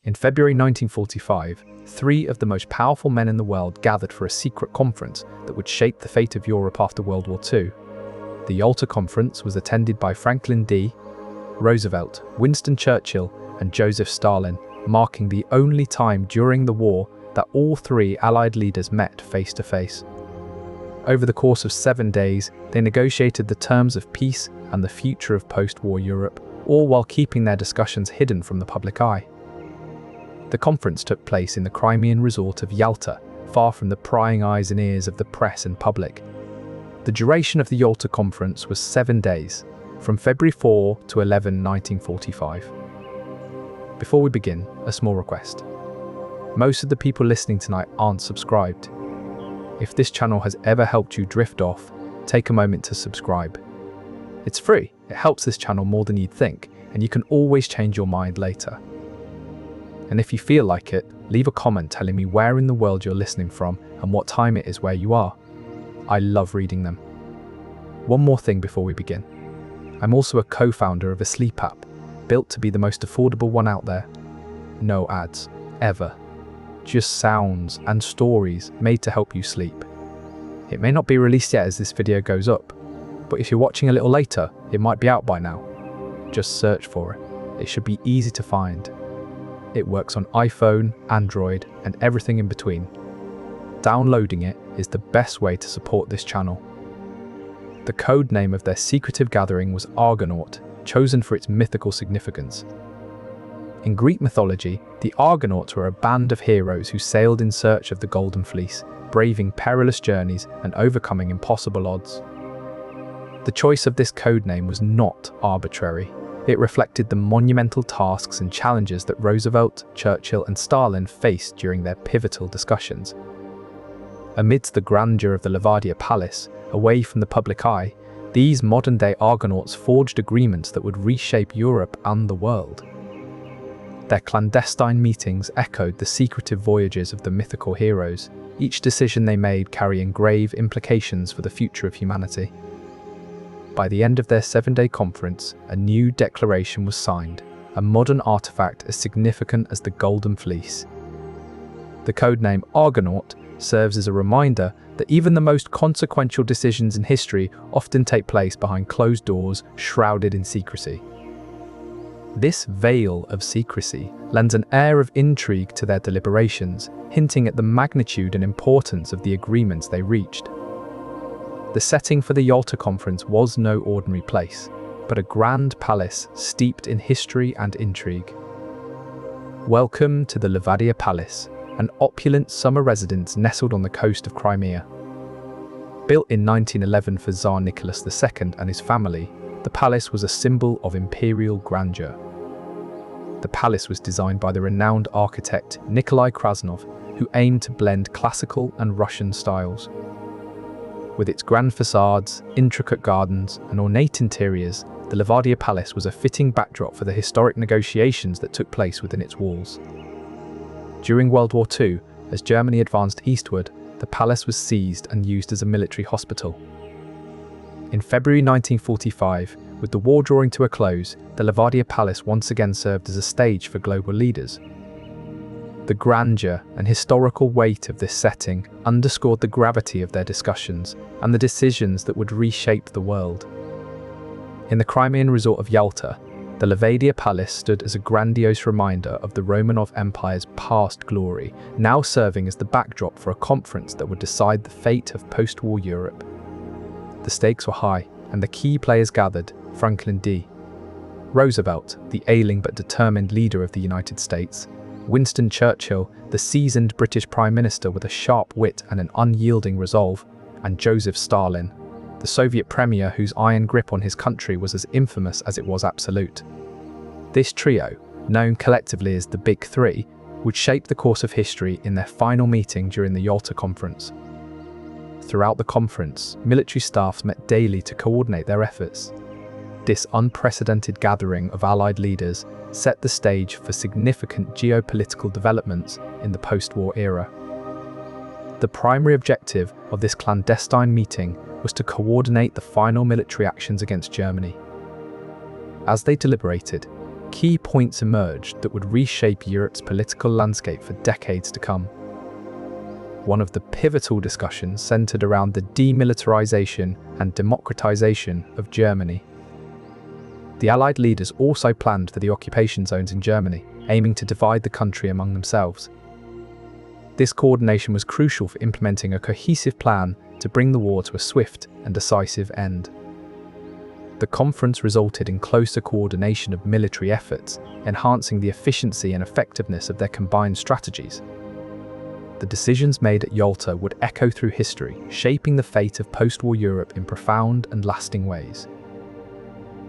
In February 1945, three of the most powerful men in the world gathered for a secret conference that would shape the fate of Europe after World War II. The Yalta Conference was attended by Franklin D. Roosevelt, Winston Churchill, and Joseph Stalin, marking the only time during the war that all three Allied leaders met face to face. Over the course of 7 days, they negotiated the terms of peace and the future of post-war Europe, all while keeping their discussions hidden from the public eye. The conference took place in the Crimean resort of Yalta, far from the prying eyes and ears of the press and public. The duration of the Yalta Conference was 7 days, from February 4 to 11, 1945. Before we begin, a small request. Most of the people listening tonight aren't subscribed. If this channel has ever helped you drift off, take a moment to subscribe. It's free, it helps this channel more than you'd think, and you can always change your mind later. And if you feel like it, leave a comment telling me where in the world you're listening from and what time it is where you are. I love reading them. One more thing before we begin. I'm also a co-founder of a sleep app, built to be the most affordable one out there. No ads, ever. Just sounds and stories made to help you sleep. It may not be released yet as this video goes up, but if you're watching a little later, it might be out by now. Just search for it. It should be easy to find. It works on iPhone, Android, and everything in between. Downloading it is the best way to support this channel. The code name of their secretive gathering was Argonaut, chosen for its mythical significance. In Greek mythology, the Argonauts were a band of heroes who sailed in search of the Golden Fleece, braving perilous journeys and overcoming impossible odds. The choice of this code name was not arbitrary. It reflected the monumental tasks and challenges that Roosevelt, Churchill, and Stalin faced during their pivotal discussions. Amidst the grandeur of the Livadia Palace, away from the public eye, these modern-day Argonauts forged agreements that would reshape Europe and the world. Their clandestine meetings echoed the secretive voyages of the mythical heroes, each decision they made carrying grave implications for the future of humanity. By the end of their 7-day conference, a new declaration was signed, a modern artifact as significant as the Golden Fleece. The codename Argonaut serves as a reminder that even the most consequential decisions in history often take place behind closed doors, shrouded in secrecy. This veil of secrecy lends an air of intrigue to their deliberations, hinting at the magnitude and importance of the agreements they reached. The setting for the Yalta Conference was no ordinary place, but a grand palace steeped in history and intrigue. Welcome to the Livadia Palace, an opulent summer residence nestled on the coast of Crimea. Built in 1911 for Tsar Nicholas II and his family, the palace was a symbol of imperial grandeur. The palace was designed by the renowned architect Nikolai Krasnov, who aimed to blend classical and Russian styles. With its grand facades, intricate gardens, and ornate interiors, the Livadia Palace was a fitting backdrop for the historic negotiations that took place within its walls. During World War II, as Germany advanced eastward, the palace was seized and used as a military hospital. In February 1945, with the war drawing to a close, the Livadia Palace once again served as a stage for global leaders. The grandeur and historical weight of this setting underscored the gravity of their discussions and the decisions that would reshape the world. In the Crimean resort of Yalta, the Livadia Palace stood as a grandiose reminder of the Romanov Empire's past glory, now serving as the backdrop for a conference that would decide the fate of post-war Europe. The stakes were high, and the key players gathered: Franklin D. Roosevelt, the ailing but determined leader of the United States; Winston Churchill, the seasoned British Prime Minister with a sharp wit and an unyielding resolve; and Joseph Stalin, the Soviet premier whose iron grip on his country was as infamous as it was absolute. This trio, known collectively as the Big Three, would shape the course of history in their final meeting during the Yalta Conference. Throughout the conference, military staffs met daily to coordinate their efforts. This unprecedented gathering of Allied leaders set the stage for significant geopolitical developments in the post-war era. The primary objective of this clandestine meeting was to coordinate the final military actions against Germany. As they deliberated, key points emerged that would reshape Europe's political landscape for decades to come. One of the pivotal discussions centered around the demilitarization and democratization of Germany. The Allied leaders also planned for the occupation zones in Germany, aiming to divide the country among themselves. This coordination was crucial for implementing a cohesive plan to bring the war to a swift and decisive end. The conference resulted in closer coordination of military efforts, enhancing the efficiency and effectiveness of their combined strategies. The decisions made at Yalta would echo through history, shaping the fate of post-war Europe in profound and lasting ways.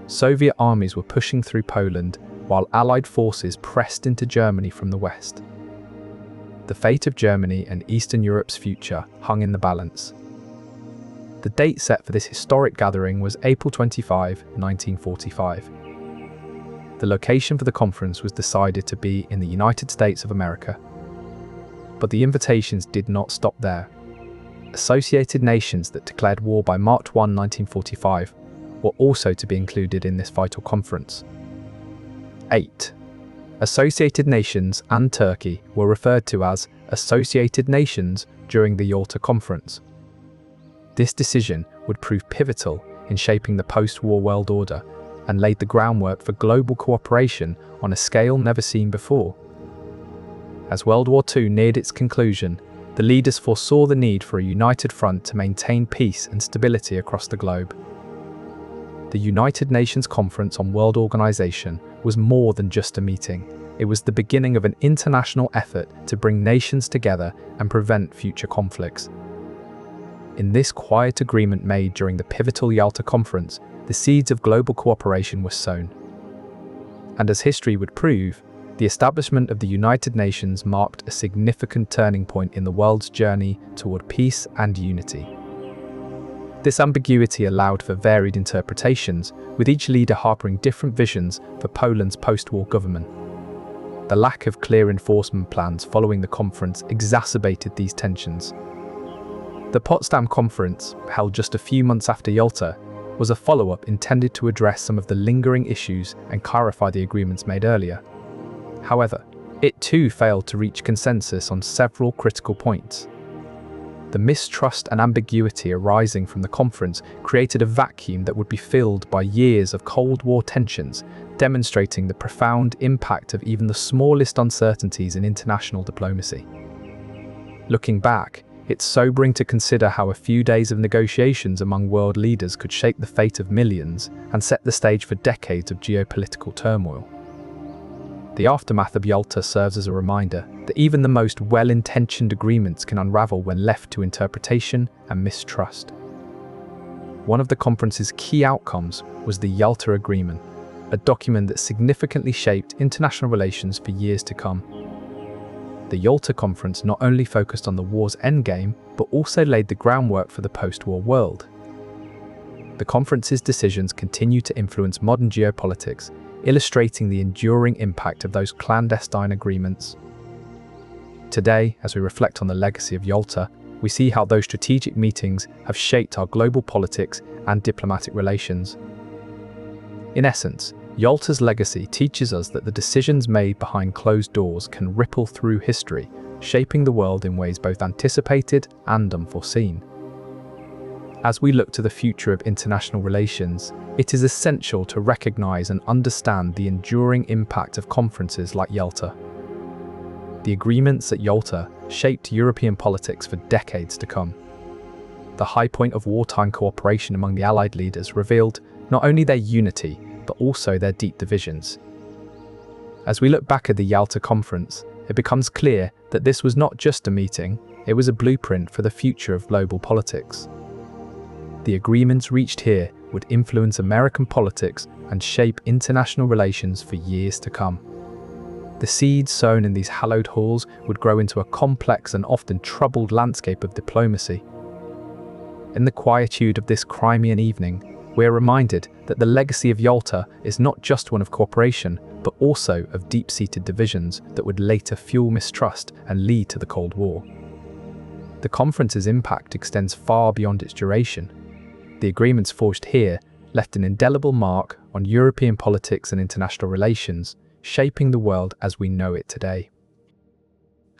Soviet armies were pushing through Poland, while Allied forces pressed into Germany from the west. The fate of Germany and Eastern Europe's future hung in the balance. The date set for this historic gathering was April 25, 1945. The location for the conference was decided to be in the United States of America. But the invitations did not stop there. Associated nations that declared war by March 1, 1945 were also to be included in this vital conference. 8. Associated Nations and Turkey were referred to as Associated Nations during the Yalta Conference. This decision would prove pivotal in shaping the post-war world order and laid the groundwork for global cooperation on a scale never seen before. As World War II neared its conclusion, the leaders foresaw the need for a united front to maintain peace and stability across the globe. The United Nations Conference on World Organization was more than just a meeting. It was the beginning of an international effort to bring nations together and prevent future conflicts. In this quiet agreement made during the pivotal Yalta Conference, the seeds of global cooperation were sown. And as history would prove, the establishment of the United Nations marked a significant turning point in the world's journey toward peace and unity. This ambiguity allowed for varied interpretations, with each leader harboring different visions for Poland's post-war government. The lack of clear enforcement plans following the conference exacerbated these tensions. The Potsdam Conference, held just a few months after Yalta, was a follow-up intended to address some of the lingering issues and clarify the agreements made earlier. However, it too failed to reach consensus on several critical points. The mistrust and ambiguity arising from the conference created a vacuum that would be filled by years of Cold War tensions, demonstrating the profound impact of even the smallest uncertainties in international diplomacy. Looking back, it's sobering to consider how a few days of negotiations among world leaders could shape the fate of millions and set the stage for decades of geopolitical turmoil. The aftermath of Yalta serves as a reminder that even the most well-intentioned agreements can unravel when left to interpretation and mistrust. One of the conference's key outcomes was the Yalta Agreement, a document that significantly shaped international relations for years to come. The Yalta Conference not only focused on the war's endgame, but also laid the groundwork for the post-war world. The conference's decisions continue to influence modern geopolitics, illustrating the enduring impact of those clandestine agreements. Today, as we reflect on the legacy of Yalta, we see how those strategic meetings have shaped our global politics and diplomatic relations. In essence, Yalta's legacy teaches us that the decisions made behind closed doors can ripple through history, shaping the world in ways both anticipated and unforeseen. As we look to the future of international relations, it is essential to recognize and understand the enduring impact of conferences like Yalta. The agreements at Yalta shaped European politics for decades to come. The high point of wartime cooperation among the Allied leaders revealed not only their unity, but also their deep divisions. As we look back at the Yalta Conference, it becomes clear that this was not just a meeting, it was a blueprint for the future of global politics. The agreements reached here would influence American politics and shape international relations for years to come. The seeds sown in these hallowed halls would grow into a complex and often troubled landscape of diplomacy. In the quietude of this Crimean evening, we are reminded that the legacy of Yalta is not just one of cooperation, but also of deep-seated divisions that would later fuel mistrust and lead to the Cold War. The conference's impact extends far beyond its duration. The agreements forged here left an indelible mark on European politics and international relations, shaping the world as we know it today.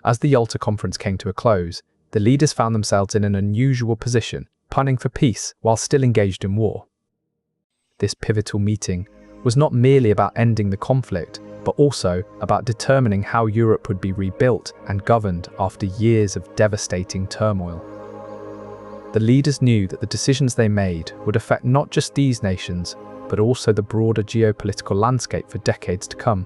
As the Yalta Conference came to a close, the leaders found themselves in an unusual position, planning for peace while still engaged in war. This pivotal meeting was not merely about ending the conflict, but also about determining how Europe would be rebuilt and governed after years of devastating turmoil. The leaders knew that the decisions they made would affect not just these nations, but also the broader geopolitical landscape for decades to come.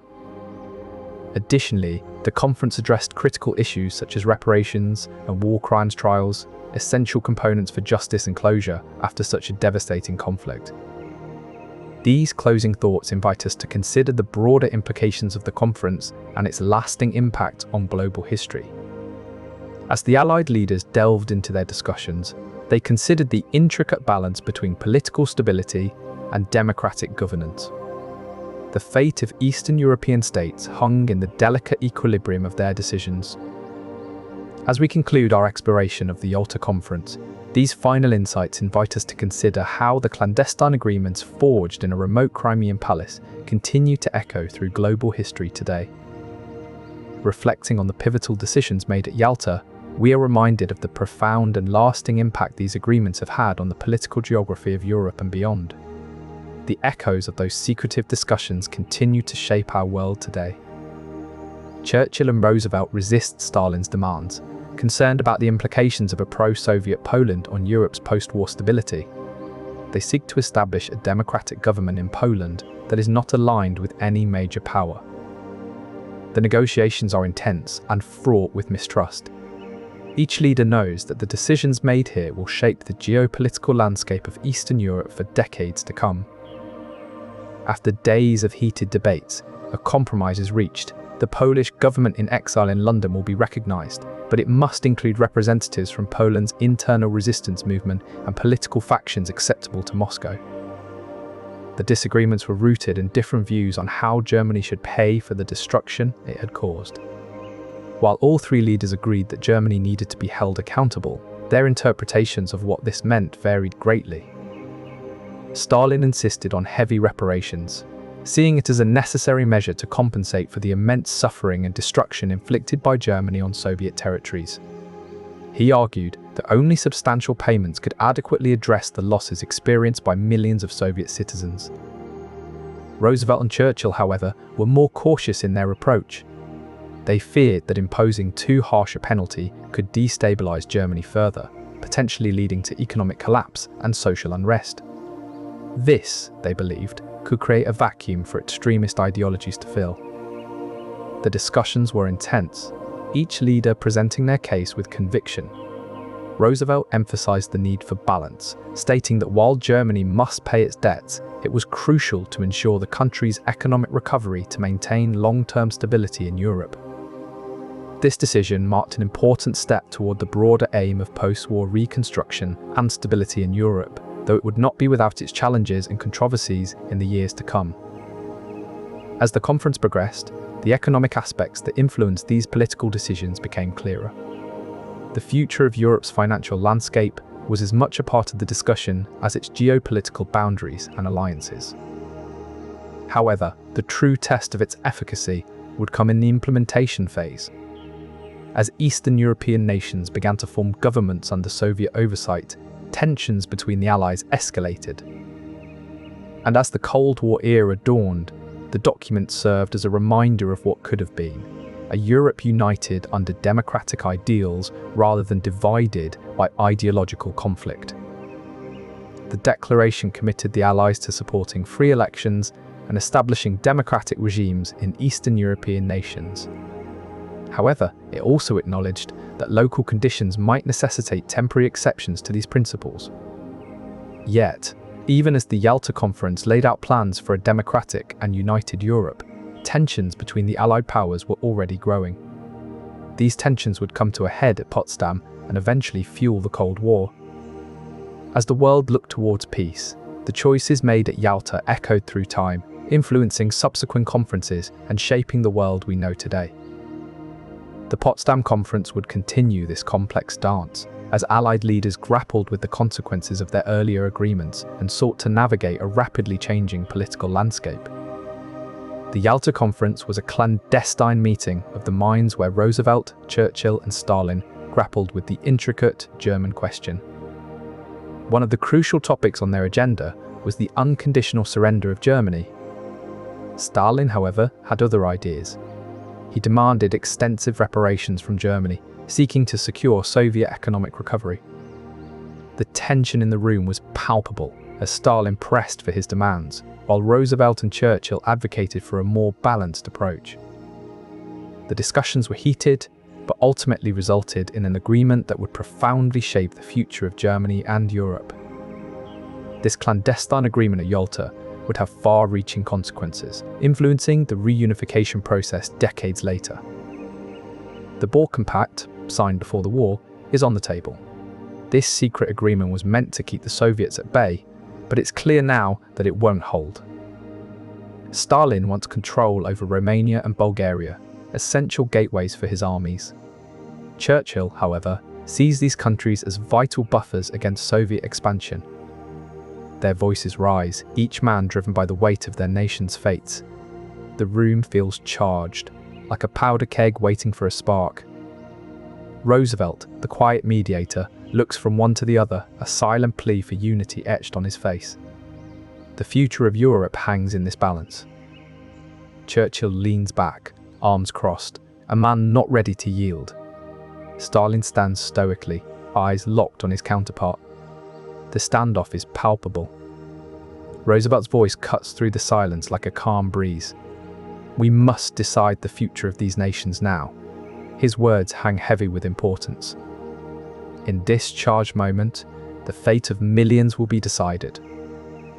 Additionally, the conference addressed critical issues such as reparations and war crimes trials, essential components for justice and closure after such a devastating conflict. These closing thoughts invite us to consider the broader implications of the conference and its lasting impact on global history. As the Allied leaders delved into their discussions, they considered the intricate balance between political stability and democratic governance. The fate of Eastern European states hung in the delicate equilibrium of their decisions. As we conclude our exploration of the Yalta Conference, these final insights invite us to consider how the clandestine agreements forged in a remote Crimean palace continue to echo through global history today. Reflecting on the pivotal decisions made at Yalta, we are reminded of the profound and lasting impact these agreements have had on the political geography of Europe and beyond. The echoes of those secretive discussions continue to shape our world today. Churchill and Roosevelt resist Stalin's demands, concerned about the implications of a pro-Soviet Poland on Europe's post-war stability. They seek to establish a democratic government in Poland that is not aligned with any major power. The negotiations are intense and fraught with mistrust. Each leader knows that the decisions made here will shape the geopolitical landscape of Eastern Europe for decades to come. After days of heated debates, a compromise is reached. The Polish government in exile in London will be recognised, but it must include representatives from Poland's internal resistance movement and political factions acceptable to Moscow. The disagreements were rooted in different views on how Germany should pay for the destruction it had caused. While all three leaders agreed that Germany needed to be held accountable, their interpretations of what this meant varied greatly. Stalin insisted on heavy reparations, seeing it as a necessary measure to compensate for the immense suffering and destruction inflicted by Germany on Soviet territories. He argued that only substantial payments could adequately address the losses experienced by millions of Soviet citizens. Roosevelt and Churchill, however, were more cautious in their approach. They feared that imposing too harsh a penalty could destabilize Germany further, potentially leading to economic collapse and social unrest. This, they believed, could create a vacuum for extremist ideologies to fill. The discussions were intense, each leader presenting their case with conviction. Roosevelt emphasized the need for balance, stating that while Germany must pay its debts, it was crucial to ensure the country's economic recovery to maintain long-term stability in Europe. This decision marked an important step toward the broader aim of post-war reconstruction and stability in Europe, though it would not be without its challenges and controversies in the years to come. As the conference progressed, the economic aspects that influenced these political decisions became clearer. The future of Europe's financial landscape was as much a part of the discussion as its geopolitical boundaries and alliances. However, the true test of its efficacy would come in the implementation phase. As Eastern European nations began to form governments under Soviet oversight, tensions between the Allies escalated. And as the Cold War era dawned, the document served as a reminder of what could have been, a Europe united under democratic ideals rather than divided by ideological conflict. The declaration committed the Allies to supporting free elections and establishing democratic regimes in Eastern European nations. However, it also acknowledged that local conditions might necessitate temporary exceptions to these principles. Yet, even as the Yalta Conference laid out plans for a democratic and united Europe, tensions between the Allied powers were already growing. These tensions would come to a head at Potsdam and eventually fuel the Cold War. As the world looked towards peace, the choices made at Yalta echoed through time, influencing subsequent conferences and shaping the world we know today. The Potsdam Conference would continue this complex dance, as Allied leaders grappled with the consequences of their earlier agreements and sought to navigate a rapidly changing political landscape. The Yalta Conference was a clandestine meeting of the minds where Roosevelt, Churchill and Stalin grappled with the intricate German question. One of the crucial topics on their agenda was the unconditional surrender of Germany. Stalin, however, had other ideas. He demanded extensive reparations from Germany, seeking to secure Soviet economic recovery. The tension in the room was palpable as Stalin pressed for his demands, while Roosevelt and Churchill advocated for a more balanced approach. The discussions were heated, but ultimately resulted in an agreement that would profoundly shape the future of Germany and Europe. This clandestine agreement at Yalta would have far-reaching consequences, influencing the reunification process decades later. The Balkan Pact, signed before the war, is on the table. This secret agreement was meant to keep the Soviets at bay, but it's clear now that it won't hold. Stalin wants control over Romania and Bulgaria, essential gateways for his armies. Churchill, however, sees these countries as vital buffers against Soviet expansion. Their voices rise, each man driven by the weight of their nation's fates. The room feels charged, like a powder keg waiting for a spark. Roosevelt, the quiet mediator, looks from one to the other, a silent plea for unity etched on his face. The future of Europe hangs in this balance. Churchill leans back, arms crossed, a man not ready to yield. Stalin stands stoically, eyes locked on his counterpart. The standoff is palpable. Roosevelt's voice cuts through the silence like a calm breeze. We must decide the future of these nations now. His words hang heavy with importance. In this charged moment, the fate of millions will be decided.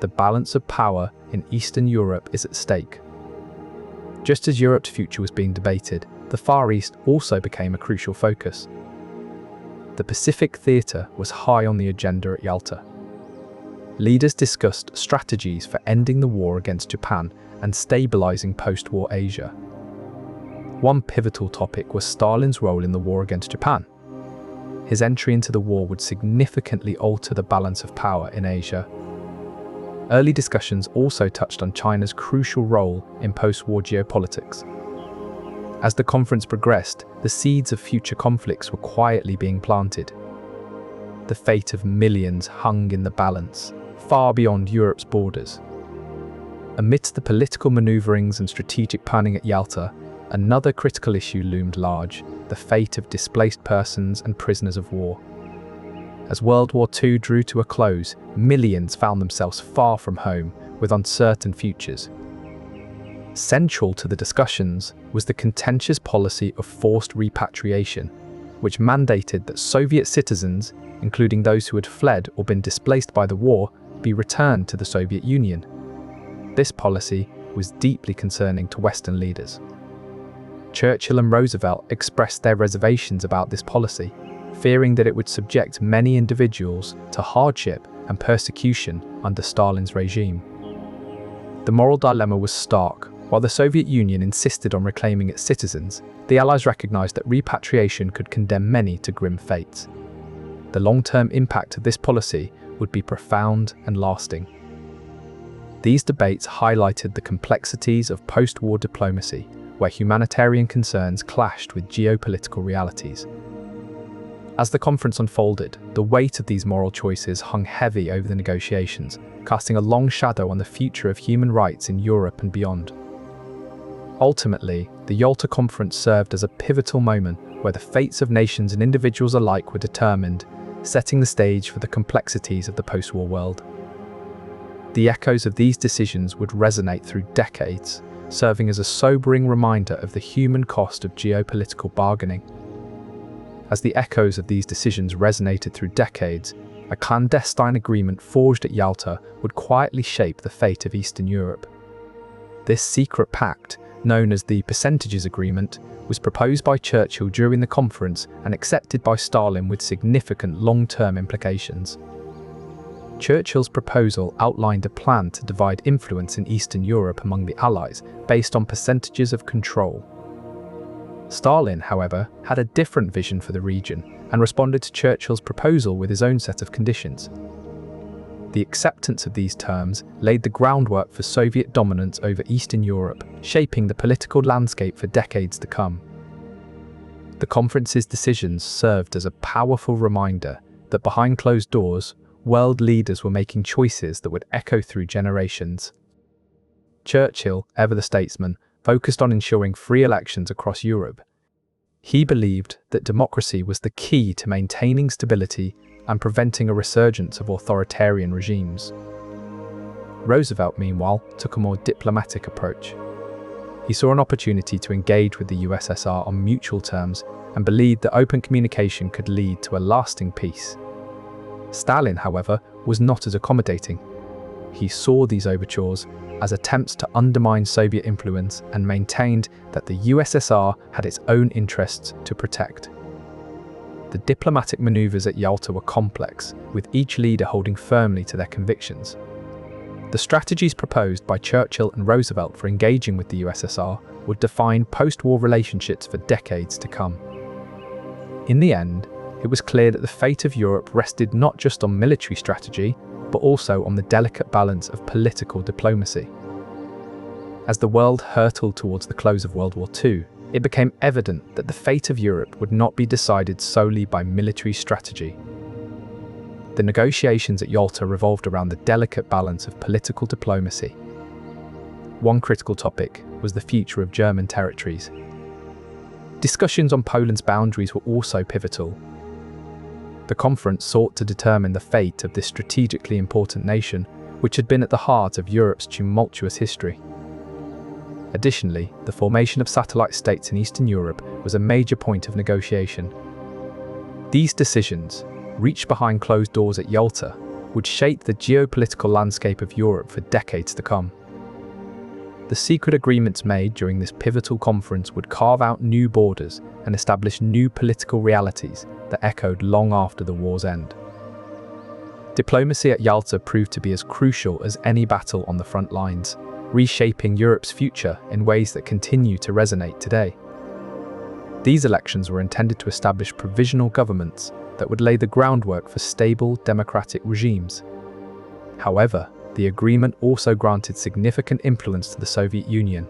The balance of power in Eastern Europe is at stake. Just as Europe's future was being debated, the Far East also became a crucial focus. The Pacific theatre was high on the agenda at Yalta. Leaders discussed strategies for ending the war against Japan and stabilizing post-war Asia. One pivotal topic was Stalin's role in the war against Japan. His entry into the war would significantly alter the balance of power in Asia. Early discussions also touched on China's crucial role in post-war geopolitics. As the conference progressed, the seeds of future conflicts were quietly being planted. The fate of millions hung in the balance, far beyond Europe's borders. Amidst the political maneuverings and strategic planning at Yalta, another critical issue loomed large: the fate of displaced persons and prisoners of war. As World War II drew to a close, millions found themselves far from home, with uncertain futures. Central to the discussions was the contentious policy of forced repatriation, which mandated that Soviet citizens, including those who had fled or been displaced by the war, be returned to the Soviet Union. This policy was deeply concerning to Western leaders. Churchill and Roosevelt expressed their reservations about this policy, fearing that it would subject many individuals to hardship and persecution under Stalin's regime. The moral dilemma was stark. While the Soviet Union insisted on reclaiming its citizens, the Allies recognized that repatriation could condemn many to grim fates. The long-term impact of this policy would be profound and lasting. These debates highlighted the complexities of post-war diplomacy, where humanitarian concerns clashed with geopolitical realities. As the conference unfolded, the weight of these moral choices hung heavy over the negotiations, casting a long shadow on the future of human rights in Europe and beyond. Ultimately, the Yalta Conference served as a pivotal moment where the fates of nations and individuals alike were determined, setting the stage for the complexities of the post-war world. The echoes of these decisions would resonate through decades, serving as a sobering reminder of the human cost of geopolitical bargaining. As the echoes of these decisions resonated through decades, a clandestine agreement forged at Yalta would quietly shape the fate of Eastern Europe. This secret pact, known as the Percentages Agreement, was proposed by Churchill during the conference and accepted by Stalin with significant long-term implications. Churchill's proposal outlined a plan to divide influence in Eastern Europe among the Allies based on percentages of control. Stalin, however, had a different vision for the region and responded to Churchill's proposal with his own set of conditions. The acceptance of these terms laid the groundwork for Soviet dominance over Eastern Europe, shaping the political landscape for decades to come. The conference's decisions served as a powerful reminder that behind closed doors, world leaders were making choices that would echo through generations. Churchill, ever the statesman, focused on ensuring free elections across Europe. He believed that democracy was the key to maintaining stability and preventing a resurgence of authoritarian regimes. Roosevelt, meanwhile, took a more diplomatic approach. He saw an opportunity to engage with the USSR on mutual terms and believed that open communication could lead to a lasting peace. Stalin, however, was not as accommodating. He saw these overtures as attempts to undermine Soviet influence and maintained that the USSR had its own interests to protect. The diplomatic maneuvers at Yalta were complex, with each leader holding firmly to their convictions. The strategies proposed by Churchill and Roosevelt for engaging with the USSR would define post-war relationships for decades to come. In the end, it was clear that the fate of Europe rested not just on military strategy, but also on the delicate balance of political diplomacy. As the world hurtled towards the close of World War II, it became evident that the fate of Europe would not be decided solely by military strategy. The negotiations at Yalta revolved around the delicate balance of political diplomacy. One critical topic was the future of German territories. Discussions on Poland's boundaries were also pivotal. The conference sought to determine the fate of this strategically important nation, which had been at the heart of Europe's tumultuous history. Additionally, the formation of satellite states in Eastern Europe was a major point of negotiation. These decisions, reached behind closed doors at Yalta, would shape the geopolitical landscape of Europe for decades to come. The secret agreements made during this pivotal conference would carve out new borders and establish new political realities that echoed long after the war's end. Diplomacy at Yalta proved to be as crucial as any battle on the front lines, reshaping Europe's future in ways that continue to resonate today. These elections were intended to establish provisional governments that would lay the groundwork for stable democratic regimes. However, the agreement also granted significant influence to the Soviet Union.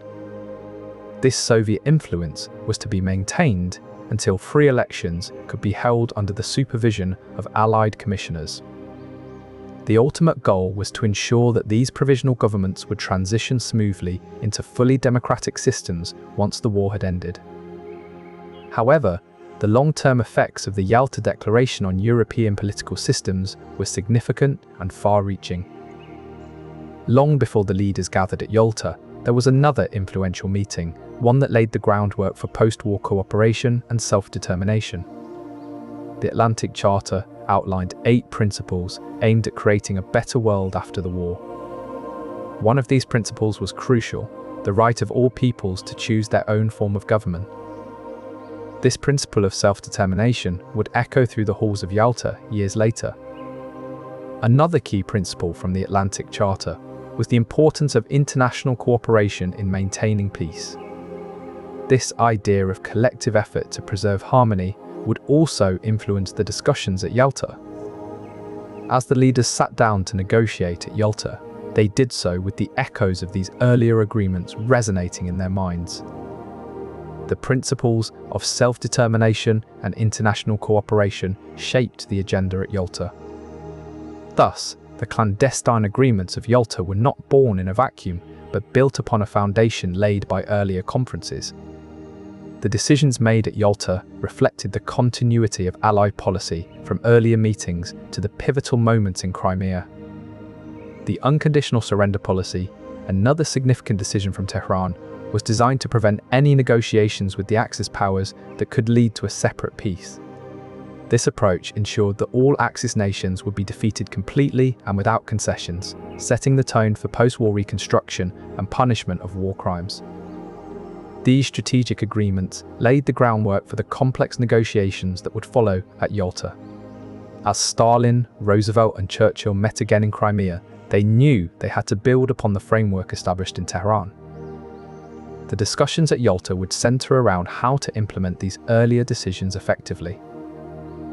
This Soviet influence was to be maintained until free elections could be held under the supervision of Allied commissioners. The ultimate goal was to ensure that these provisional governments would transition smoothly into fully democratic systems once the war had ended. However, the long-term effects of the Yalta Declaration on European political systems were significant and far-reaching. Long before the leaders gathered at Yalta, there was another influential meeting, one that laid the groundwork for post-war cooperation and self-determination. The Atlantic Charter outlined 8 principles aimed at creating a better world after the war. One of these principles was crucial: the right of all peoples to choose their own form of government. This principle of self-determination would echo through the halls of Yalta years later. Another key principle from the Atlantic Charter was the importance of international cooperation in maintaining peace. This idea of collective effort to preserve harmony would also influence the discussions at Yalta. As the leaders sat down to negotiate at Yalta, they did so with the echoes of these earlier agreements resonating in their minds. The principles of self-determination and international cooperation shaped the agenda at Yalta. Thus, the clandestine agreements of Yalta were not born in a vacuum, but built upon a foundation laid by earlier conferences. The decisions made at Yalta reflected the continuity of Allied policy from earlier meetings to the pivotal moments in Crimea. The unconditional surrender policy, another significant decision from Tehran, was designed to prevent any negotiations with the Axis powers that could lead to a separate peace. This approach ensured that all Axis nations would be defeated completely and without concessions, setting the tone for post-war reconstruction and punishment of war crimes. These strategic agreements laid the groundwork for the complex negotiations that would follow at Yalta. As Stalin, Roosevelt and Churchill met again in Crimea, they knew they had to build upon the framework established in Tehran. The discussions at Yalta would center around how to implement these earlier decisions effectively.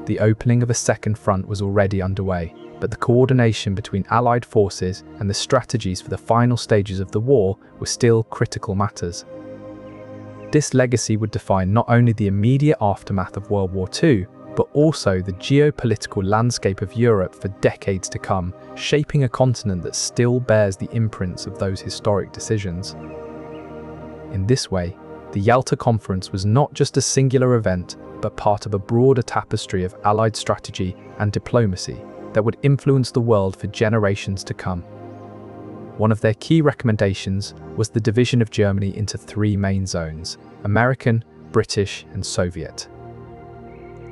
The opening of a second front was already underway, but the coordination between Allied forces and the strategies for the final stages of the war were still critical matters. This legacy would define not only the immediate aftermath of World War II, but also the geopolitical landscape of Europe for decades to come, shaping a continent that still bears the imprints of those historic decisions. In this way, the Yalta Conference was not just a singular event, but part of a broader tapestry of Allied strategy and diplomacy that would influence the world for generations to come. One of their key recommendations was the division of Germany into three main zones: American, British, and Soviet.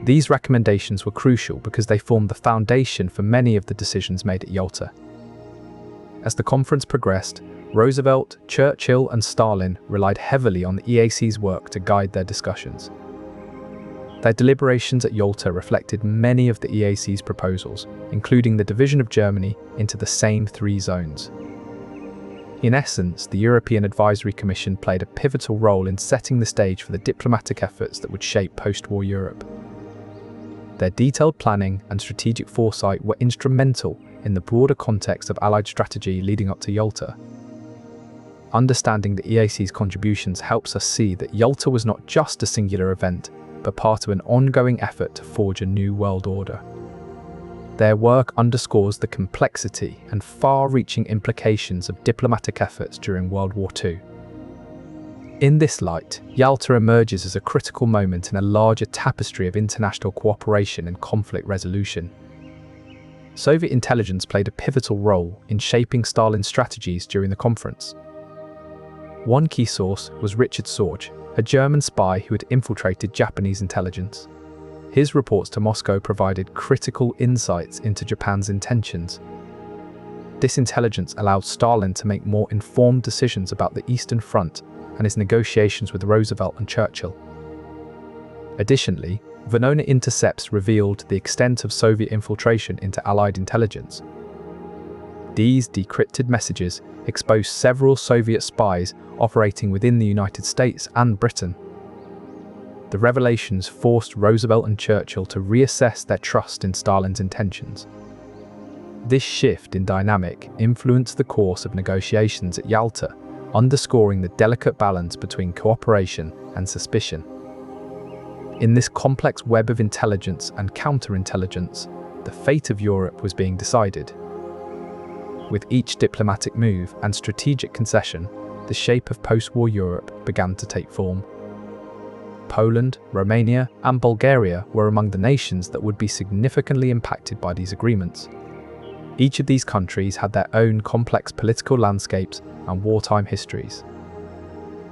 These recommendations were crucial because they formed the foundation for many of the decisions made at Yalta. As the conference progressed, Roosevelt, Churchill, and Stalin relied heavily on the EAC's work to guide their discussions. Their deliberations at Yalta reflected many of the EAC's proposals, including the division of Germany into the same three zones. In essence, the European Advisory Commission played a pivotal role in setting the stage for the diplomatic efforts that would shape post-war Europe. Their detailed planning and strategic foresight were instrumental in the broader context of Allied strategy leading up to Yalta. Understanding the EAC's contributions helps us see that Yalta was not just a singular event, but part of an ongoing effort to forge a new world order. Their work underscores the complexity and far-reaching implications of diplomatic efforts during World War II. In this light, Yalta emerges as a critical moment in a larger tapestry of international cooperation and conflict resolution. Soviet intelligence played a pivotal role in shaping Stalin's strategies during the conference. One key source was Richard Sorge, a German spy who had infiltrated Japanese intelligence. His reports to Moscow provided critical insights into Japan's intentions. This intelligence allowed Stalin to make more informed decisions about the Eastern Front and his negotiations with Roosevelt and Churchill. Additionally, Venona intercepts revealed the extent of Soviet infiltration into Allied intelligence. These decrypted messages exposed several Soviet spies operating within the United States and Britain. The revelations forced Roosevelt and Churchill to reassess their trust in Stalin's intentions. This shift in dynamic influenced the course of negotiations at Yalta, underscoring the delicate balance between cooperation and suspicion. In this complex web of intelligence and counterintelligence, the fate of Europe was being decided. With each diplomatic move and strategic concession, the shape of post-war Europe began to take form. Poland, Romania, and Bulgaria were among the nations that would be significantly impacted by these agreements. Each of these countries had their own complex political landscapes and wartime histories.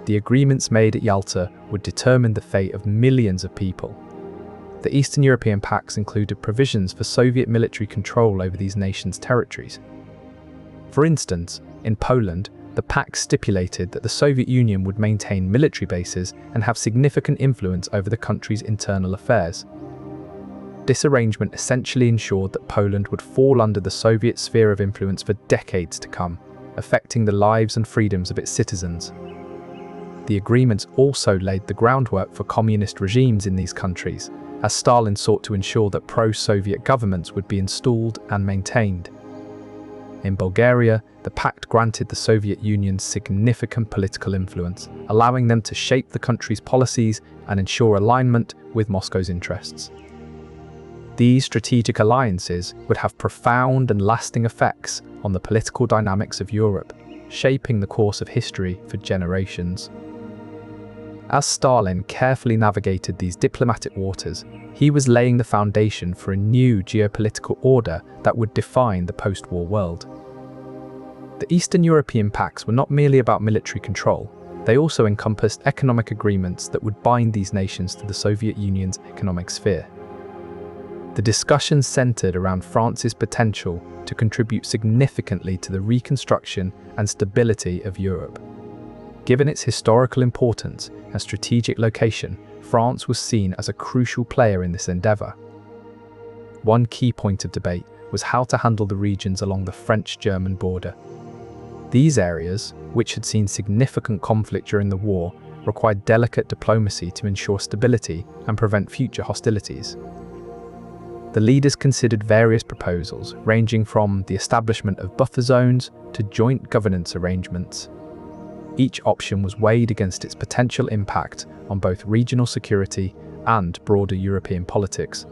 The agreements made at Yalta would determine the fate of millions of people. The Eastern European Pacts included provisions for Soviet military control over these nations' territories. For instance, in Poland, the Pact stipulated that the Soviet Union would maintain military bases and have significant influence over the country's internal affairs. This arrangement essentially ensured that Poland would fall under the Soviet sphere of influence for decades to come, affecting the lives and freedoms of its citizens. The agreements also laid the groundwork for communist regimes in these countries, as Stalin sought to ensure that pro-Soviet governments would be installed and maintained. In Bulgaria, the Pact granted the Soviet Union significant political influence, allowing them to shape the country's policies and ensure alignment with Moscow's interests. These strategic alliances would have profound and lasting effects on the political dynamics of Europe, shaping the course of history for generations. As Stalin carefully navigated these diplomatic waters, he was laying the foundation for a new geopolitical order that would define the post-war world. The Eastern European Pacts were not merely about military control, they also encompassed economic agreements that would bind these nations to the Soviet Union's economic sphere. The discussions centered around France's potential to contribute significantly to the reconstruction and stability of Europe. Given its historical importance and strategic location, France was seen as a crucial player in this endeavour. One key point of debate was how to handle the regions along the French-German border. These areas, which had seen significant conflict during the war, required delicate diplomacy to ensure stability and prevent future hostilities. The leaders considered various proposals, ranging from the establishment of buffer zones to joint governance arrangements. Each option was weighed against its potential impact on both regional security and broader European politics.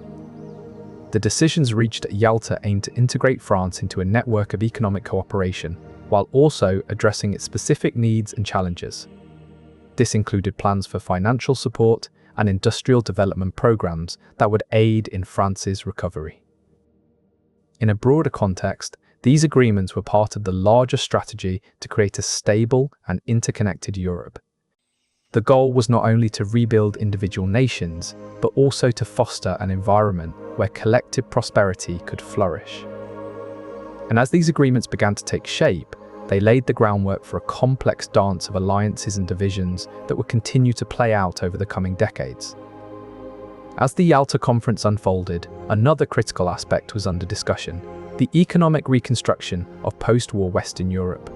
The decisions reached at Yalta aimed to integrate France into a network of economic cooperation, while also addressing its specific needs and challenges. This included plans for financial support and industrial development programs that would aid in France's recovery. In a broader context, these agreements were part of the larger strategy to create a stable and interconnected Europe. The goal was not only to rebuild individual nations, but also to foster an environment where collective prosperity could flourish. And as these agreements began to take shape, they laid the groundwork for a complex dance of alliances and divisions that would continue to play out over the coming decades. As the Yalta Conference unfolded, another critical aspect was under discussion: the economic reconstruction of post-war Western Europe.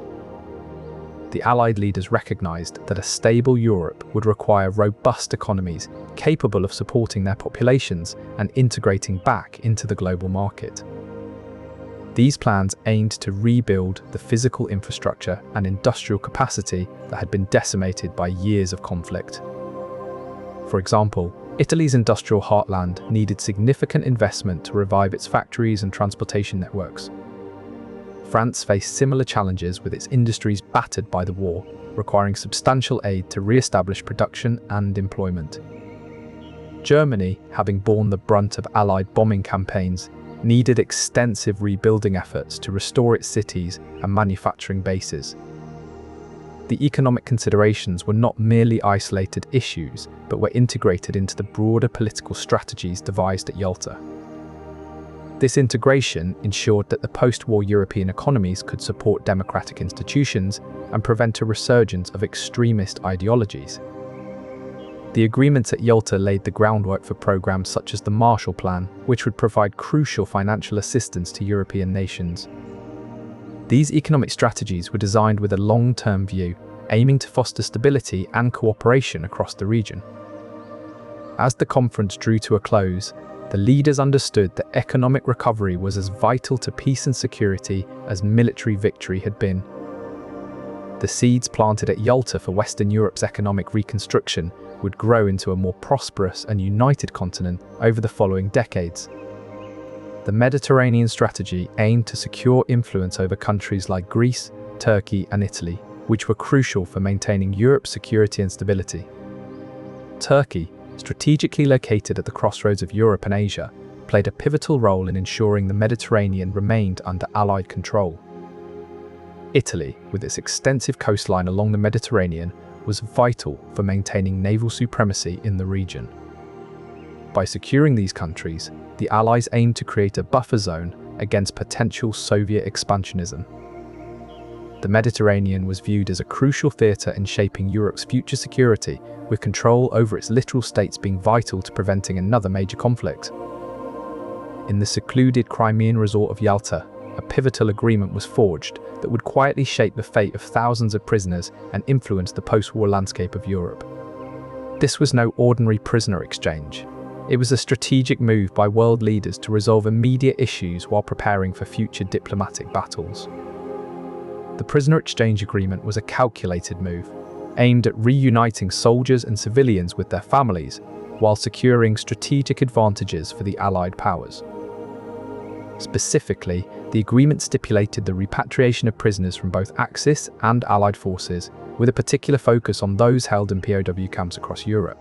The Allied leaders recognized that a stable Europe would require robust economies capable of supporting their populations and integrating back into the global market. These plans aimed to rebuild the physical infrastructure and industrial capacity that had been decimated by years of conflict. For example, Italy's industrial heartland needed significant investment to revive its factories and transportation networks. France faced similar challenges with its industries battered by the war, requiring substantial aid to re-establish production and employment. Germany, having borne the brunt of Allied bombing campaigns, needed extensive rebuilding efforts to restore its cities and manufacturing bases. The economic considerations were not merely isolated issues, but were integrated into the broader political strategies devised at Yalta. This integration ensured that the post-war European economies could support democratic institutions and prevent a resurgence of extremist ideologies. The agreements at Yalta laid the groundwork for programs such as the Marshall Plan, which would provide crucial financial assistance to European nations. These economic strategies were designed with a long-term view, aiming to foster stability and cooperation across the region. As the conference drew to a close, the leaders understood that economic recovery was as vital to peace and security as military victory had been. The seeds planted at Yalta for Western Europe's economic reconstruction would grow into a more prosperous and united continent over the following decades. The Mediterranean strategy aimed to secure influence over countries like Greece, Turkey, and Italy, which were crucial for maintaining Europe's security and stability. Turkey, strategically located at the crossroads of Europe and Asia, played a pivotal role in ensuring the Mediterranean remained under Allied control. Italy, with its extensive coastline along the Mediterranean, was vital for maintaining naval supremacy in the region. By securing these countries, the Allies aimed to create a buffer zone against potential Soviet expansionism. The Mediterranean was viewed as a crucial theatre in shaping Europe's future security, with control over its littoral states being vital to preventing another major conflict. In the secluded Crimean resort of Yalta, a pivotal agreement was forged that would quietly shape the fate of thousands of prisoners and influence the post-war landscape of Europe. This was no ordinary prisoner exchange. It was a strategic move by world leaders to resolve immediate issues while preparing for future diplomatic battles. The prisoner exchange agreement was a calculated move, aimed at reuniting soldiers and civilians with their families, while securing strategic advantages for the Allied powers. Specifically, the agreement stipulated the repatriation of prisoners from both Axis and Allied forces, with a particular focus on those held in POW camps across Europe.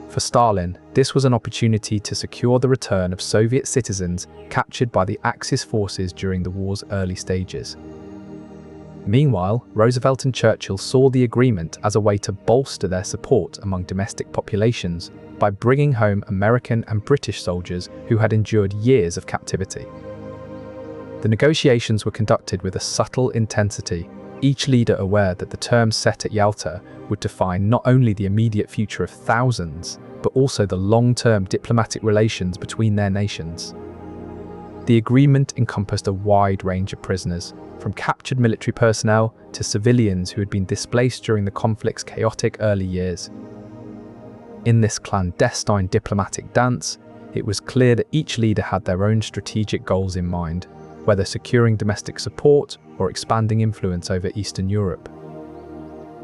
For Stalin, this was an opportunity to secure the return of Soviet citizens captured by the Axis forces during the war's early stages. Meanwhile, Roosevelt and Churchill saw the agreement as a way to bolster their support among domestic populations by bringing home American and British soldiers who had endured years of captivity. The negotiations were conducted with a subtle intensity, each leader aware that the terms set at Yalta would define not only the immediate future of thousands, but also the long-term diplomatic relations between their nations. The agreement encompassed a wide range of prisoners, from captured military personnel to civilians who had been displaced during the conflict's chaotic early years. In this clandestine diplomatic dance, it was clear that each leader had their own strategic goals in mind, whether securing domestic support or expanding influence over Eastern Europe.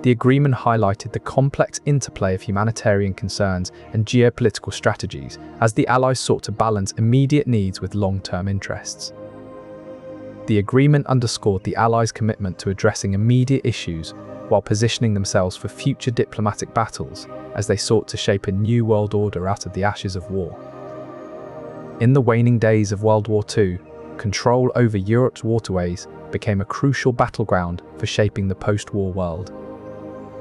The agreement highlighted the complex interplay of humanitarian concerns and geopolitical strategies as the Allies sought to balance immediate needs with long-term interests. The agreement underscored the Allies' commitment to addressing immediate issues while positioning themselves for future diplomatic battles as they sought to shape a new world order out of the ashes of war. In the waning days of World War II, control over Europe's waterways became a crucial battleground for shaping the post-war world.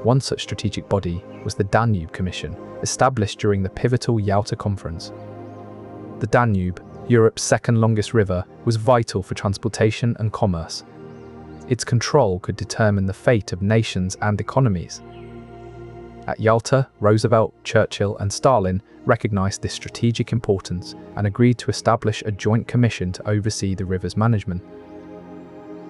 One such strategic body was the Danube Commission, established during the pivotal Yalta Conference. The Danube, Europe's second longest river, was vital for transportation and commerce. Its control could determine the fate of nations and economies. At Yalta, Roosevelt, Churchill, and Stalin recognized this strategic importance and agreed to establish a joint commission to oversee the river's management.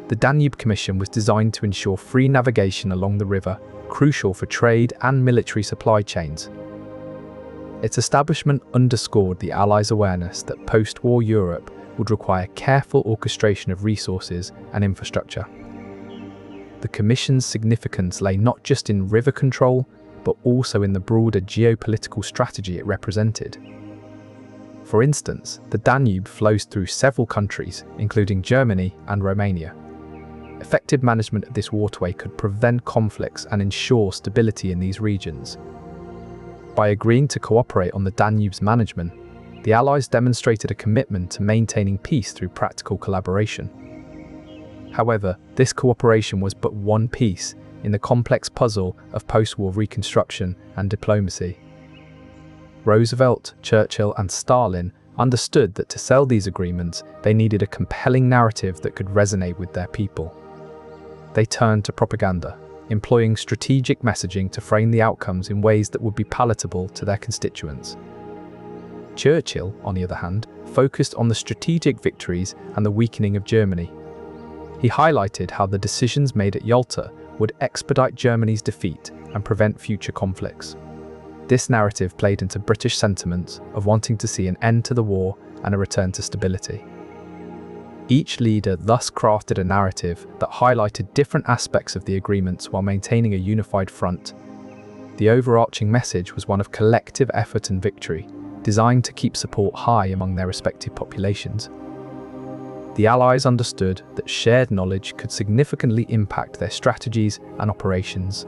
The Danube Commission was designed to ensure free navigation along the river, crucial for trade and military supply chains. Its establishment underscored the Allies' awareness that post-war Europe would require careful orchestration of resources and infrastructure. The Commission's significance lay not just in river control, but also in the broader geopolitical strategy it represented. For instance, the Danube flows through several countries, including Germany and Romania. Effective management of this waterway could prevent conflicts and ensure stability in these regions. By agreeing to cooperate on the Danube's management, the Allies demonstrated a commitment to maintaining peace through practical collaboration. However, this cooperation was but one piece in the complex puzzle of post-war reconstruction and diplomacy. Roosevelt, Churchill, and Stalin understood that to sell these agreements, they needed a compelling narrative that could resonate with their people. They turned to propaganda, employing strategic messaging to frame the outcomes in ways that would be palatable to their constituents. Churchill, on the other hand, focused on the strategic victories and the weakening of Germany. He highlighted how the decisions made at Yalta would expedite Germany's defeat and prevent future conflicts. This narrative played into British sentiments of wanting to see an end to the war and a return to stability. Each leader thus crafted a narrative that highlighted different aspects of the agreements while maintaining a unified front. The overarching message was one of collective effort and victory, designed to keep support high among their respective populations. The Allies understood that shared knowledge could significantly impact their strategies and operations.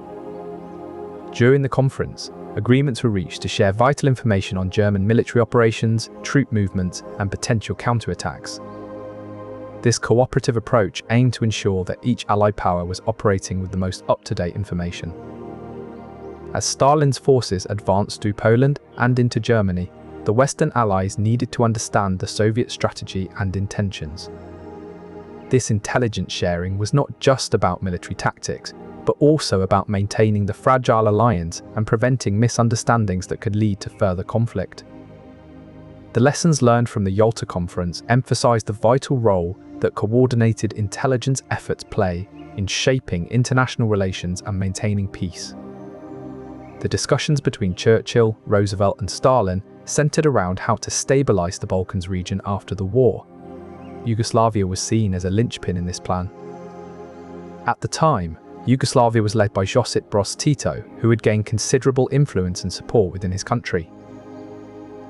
During the conference, agreements were reached to share vital information on German military operations, troop movements, and potential counterattacks. This cooperative approach aimed to ensure that each Allied power was operating with the most up-to-date information. As Stalin's forces advanced through Poland and into Germany, the Western Allies needed to understand the Soviet strategy and intentions. This intelligence sharing was not just about military tactics, but also about maintaining the fragile alliance and preventing misunderstandings that could lead to further conflict. The lessons learned from the Yalta Conference emphasized the vital role that coordinated intelligence efforts play in shaping international relations and maintaining peace. The discussions between Churchill, Roosevelt, and Stalin centered around how to stabilize the Balkans region after the war. Yugoslavia was seen as a linchpin in this plan. At the time, Yugoslavia was led by Josip Broz Tito, who had gained considerable influence and support within his country.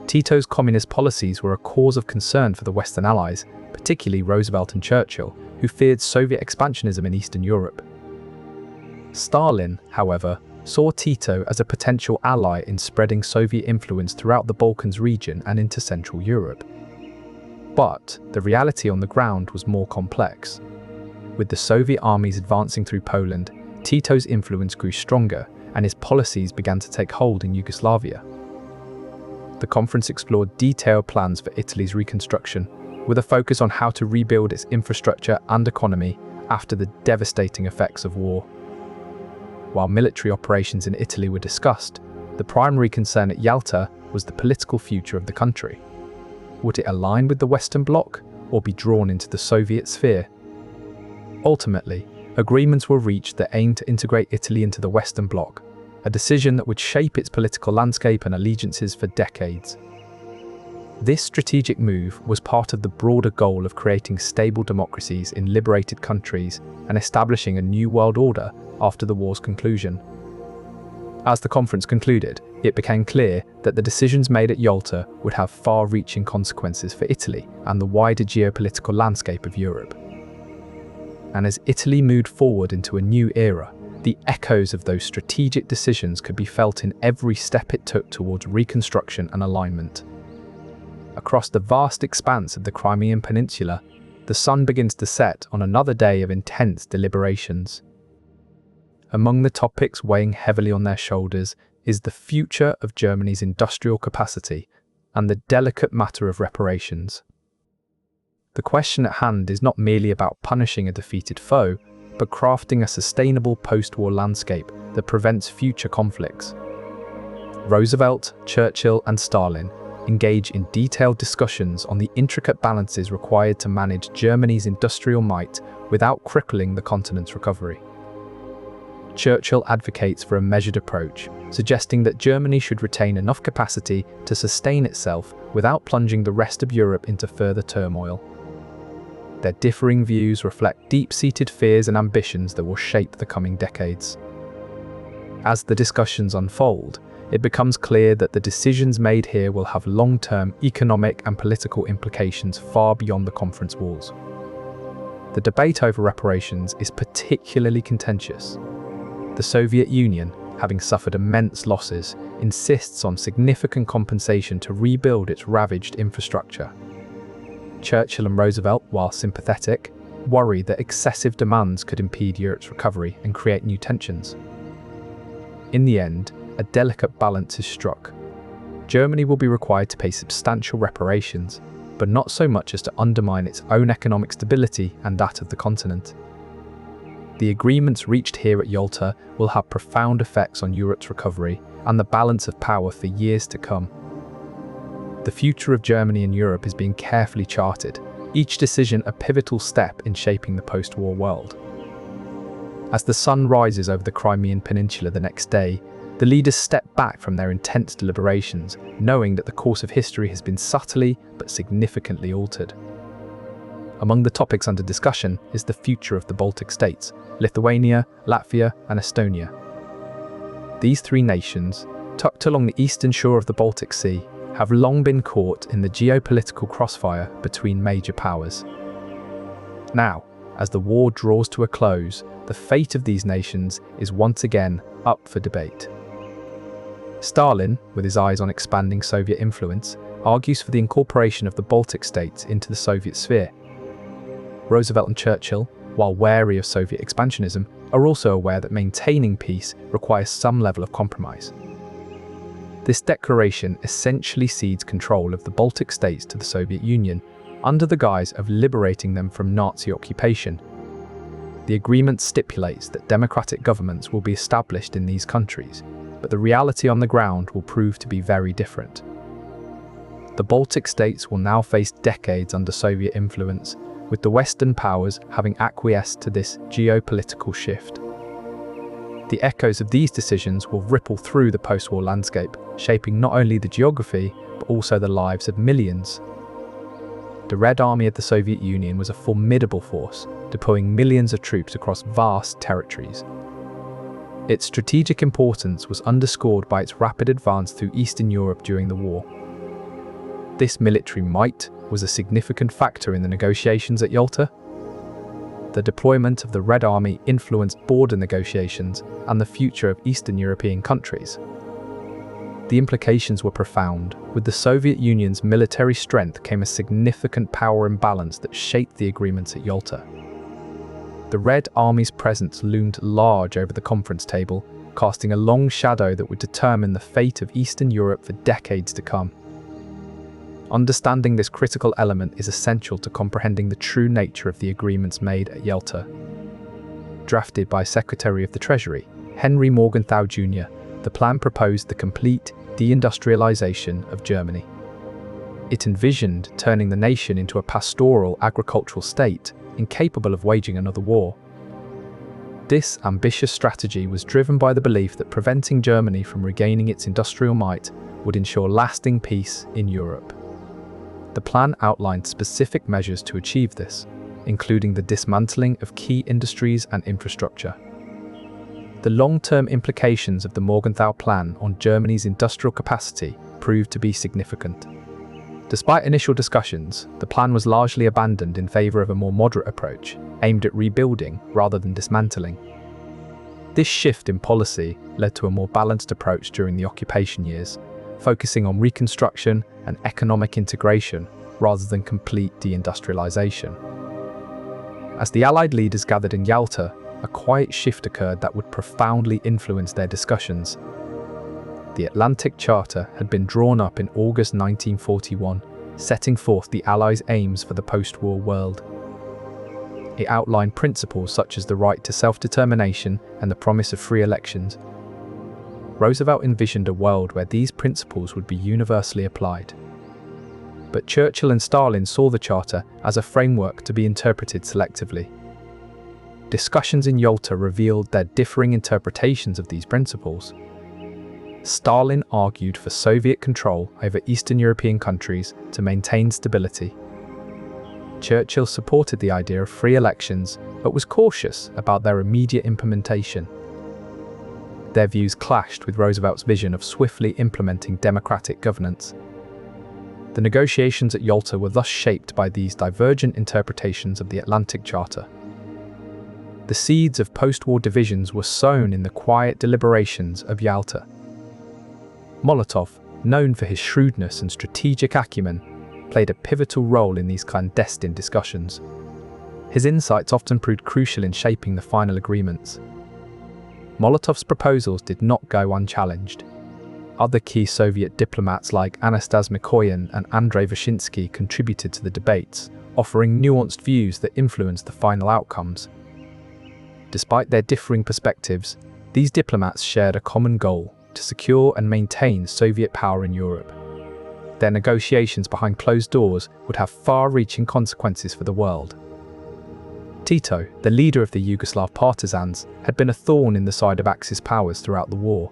Tito's communist policies were a cause of concern for the Western Allies, particularly Roosevelt and Churchill, who feared Soviet expansionism in Eastern Europe. Stalin, however, saw Tito as a potential ally in spreading Soviet influence throughout the Balkans region and into Central Europe. But the reality on the ground was more complex. With the Soviet armies advancing through Poland, Tito's influence grew stronger and his policies began to take hold in Yugoslavia. The conference explored detailed plans for Italy's reconstruction, with a focus on how to rebuild its infrastructure and economy after the devastating effects of war. While military operations in Italy were discussed, the primary concern at Yalta was the political future of the country. Would it align with the Western Bloc, or be drawn into the Soviet sphere. Ultimately, agreements were reached that aimed to integrate Italy into the Western Bloc, a decision that would shape its political landscape and allegiances for decades. This strategic move was part of the broader goal of creating stable democracies in liberated countries and establishing a new world order after the war's conclusion. As the conference concluded, it became clear that the decisions made at Yalta would have far-reaching consequences for Italy and the wider geopolitical landscape of Europe. And as Italy moved forward into a new era, the echoes of those strategic decisions could be felt in every step it took towards reconstruction and alignment. Across the vast expanse of the Crimean Peninsula, the sun begins to set on another day of intense deliberations. Among the topics weighing heavily on their shoulders is the future of Germany's industrial capacity and the delicate matter of reparations. The question at hand is not merely about punishing a defeated foe, but crafting a sustainable post-war landscape that prevents future conflicts. Roosevelt, Churchill, and Stalin engage in detailed discussions on the intricate balances required to manage Germany's industrial might without crippling the continent's recovery. Churchill advocates for a measured approach, suggesting that Germany should retain enough capacity to sustain itself without plunging the rest of Europe into further turmoil. Their differing views reflect deep-seated fears and ambitions that will shape the coming decades. As the discussions unfold, it becomes clear that the decisions made here will have long-term economic and political implications far beyond the conference walls. The debate over reparations is particularly contentious. The Soviet Union, having suffered immense losses, insists on significant compensation to rebuild its ravaged infrastructure. Churchill and Roosevelt, while sympathetic, worry that excessive demands could impede Europe's recovery and create new tensions. In the end, a delicate balance is struck. Germany will be required to pay substantial reparations, but not so much as to undermine its own economic stability and that of the continent. The agreements reached here at Yalta will have profound effects on Europe's recovery and the balance of power for years to come. The future of Germany and Europe is being carefully charted, each decision a pivotal step in shaping the post-war world. As the sun rises over the Crimean Peninsula the next day, the leaders step back from their intense deliberations, knowing that the course of history has been subtly but significantly altered. Among the topics under discussion is the future of the Baltic states, Lithuania, Latvia, and Estonia. These three nations, tucked along the eastern shore of the Baltic Sea, have long been caught in the geopolitical crossfire between major powers. Now, as the war draws to a close, the fate of these nations is once again up for debate. Stalin, with his eyes on expanding Soviet influence, argues for the incorporation of the Baltic states into the Soviet sphere. Roosevelt and Churchill, while wary of Soviet expansionism, are also aware that maintaining peace requires some level of compromise. This declaration essentially cedes control of the Baltic states to the Soviet Union, under the guise of liberating them from Nazi occupation. The agreement stipulates that democratic governments will be established in these countries, but the reality on the ground will prove to be very different. The Baltic states will now face decades under Soviet influence, with the Western powers having acquiesced to this geopolitical shift. The echoes of these decisions will ripple through the post-war landscape, shaping not only the geography, but also the lives of millions. The Red Army of the Soviet Union was a formidable force, deploying millions of troops across vast territories. Its strategic importance was underscored by its rapid advance through Eastern Europe during the war. This military might was a significant factor in the negotiations at Yalta. The deployment of the Red Army influenced border negotiations and the future of Eastern European countries. The implications were profound. With the Soviet Union's military strength came a significant power imbalance that shaped the agreements at Yalta. The Red Army's presence loomed large over the conference table, casting a long shadow that would determine the fate of Eastern Europe for decades to come. Understanding this critical element is essential to comprehending the true nature of the agreements made at Yalta. Drafted by Secretary of the Treasury, Henry Morgenthau Jr., the plan proposed the complete deindustrialization of Germany. It envisioned turning the nation into a pastoral agricultural state, incapable of waging another war. This ambitious strategy was driven by the belief that preventing Germany from regaining its industrial might would ensure lasting peace in Europe. The plan outlined specific measures to achieve this, including the dismantling of key industries and infrastructure. The long-term implications of the Morgenthau plan on Germany's industrial capacity proved to be significant. Despite initial discussions, the plan was largely abandoned in favour of a more moderate approach, aimed at rebuilding rather than dismantling. This shift in policy led to a more balanced approach during the occupation years, focusing on reconstruction and economic integration rather than complete deindustrialization. As the Allied leaders gathered in Yalta, a quiet shift occurred that would profoundly influence their discussions. The Atlantic Charter had been drawn up in August 1941, setting forth the Allies' aims for the post-war world. It outlined principles such as the right to self-determination and the promise of free elections. Roosevelt envisioned a world where these principles would be universally applied. But Churchill and Stalin saw the Charter as a framework to be interpreted selectively. Discussions in Yalta revealed their differing interpretations of these principles. Stalin argued for Soviet control over Eastern European countries to maintain stability. Churchill supported the idea of free elections, but was cautious about their immediate implementation. Their views clashed with Roosevelt's vision of swiftly implementing democratic governance. The negotiations at Yalta were thus shaped by these divergent interpretations of the Atlantic Charter. The seeds of post-war divisions were sown in the quiet deliberations of Yalta. Molotov, known for his shrewdness and strategic acumen, played a pivotal role in these clandestine discussions. His insights often proved crucial in shaping the final agreements. Molotov's proposals did not go unchallenged. Other key Soviet diplomats like Anastas Mikoyan and Andrei Vyshinsky contributed to the debates, offering nuanced views that influenced the final outcomes. Despite their differing perspectives, these diplomats shared a common goal: to secure and maintain Soviet power in Europe. Their negotiations behind closed doors would have far-reaching consequences for the world. Tito, the leader of the Yugoslav partisans, had been a thorn in the side of Axis powers throughout the war.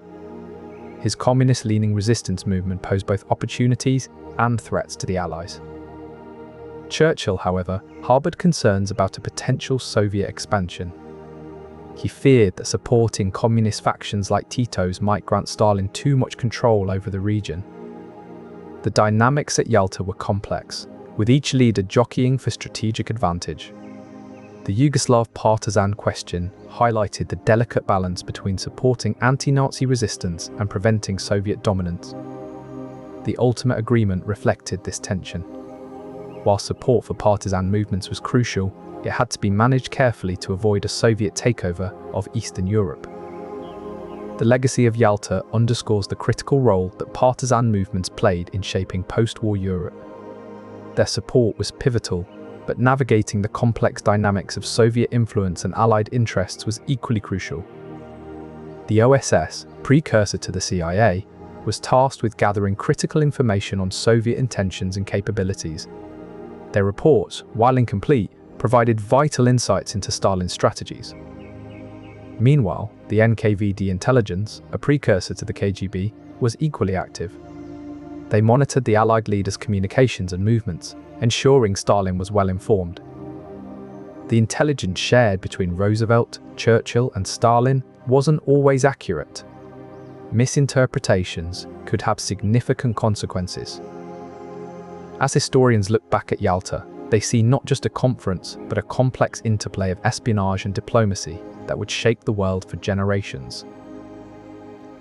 His communist-leaning resistance movement posed both opportunities and threats to the Allies. Churchill, however, harboured concerns about a potential Soviet expansion. He feared that supporting communist factions like Tito's might grant Stalin too much control over the region. The dynamics at Yalta were complex, with each leader jockeying for strategic advantage. The Yugoslav partisan question highlighted the delicate balance between supporting anti-Nazi resistance and preventing Soviet dominance. The ultimate agreement reflected this tension. While support for partisan movements was crucial, it had to be managed carefully to avoid a Soviet takeover of Eastern Europe. The legacy of Yalta underscores the critical role that partisan movements played in shaping post-war Europe. Their support was pivotal, but navigating the complex dynamics of Soviet influence and Allied interests was equally crucial. The OSS, precursor to the CIA, was tasked with gathering critical information on Soviet intentions and capabilities. Their reports, while incomplete, provided vital insights into Stalin's strategies. Meanwhile, the NKVD intelligence, a precursor to the KGB, was equally active. They monitored the Allied leaders' communications and movements, ensuring Stalin was well informed. The intelligence shared between Roosevelt, Churchill, and Stalin wasn't always accurate. Misinterpretations could have significant consequences. As historians look back at Yalta, they see not just a conference, but a complex interplay of espionage and diplomacy that would shape the world for generations.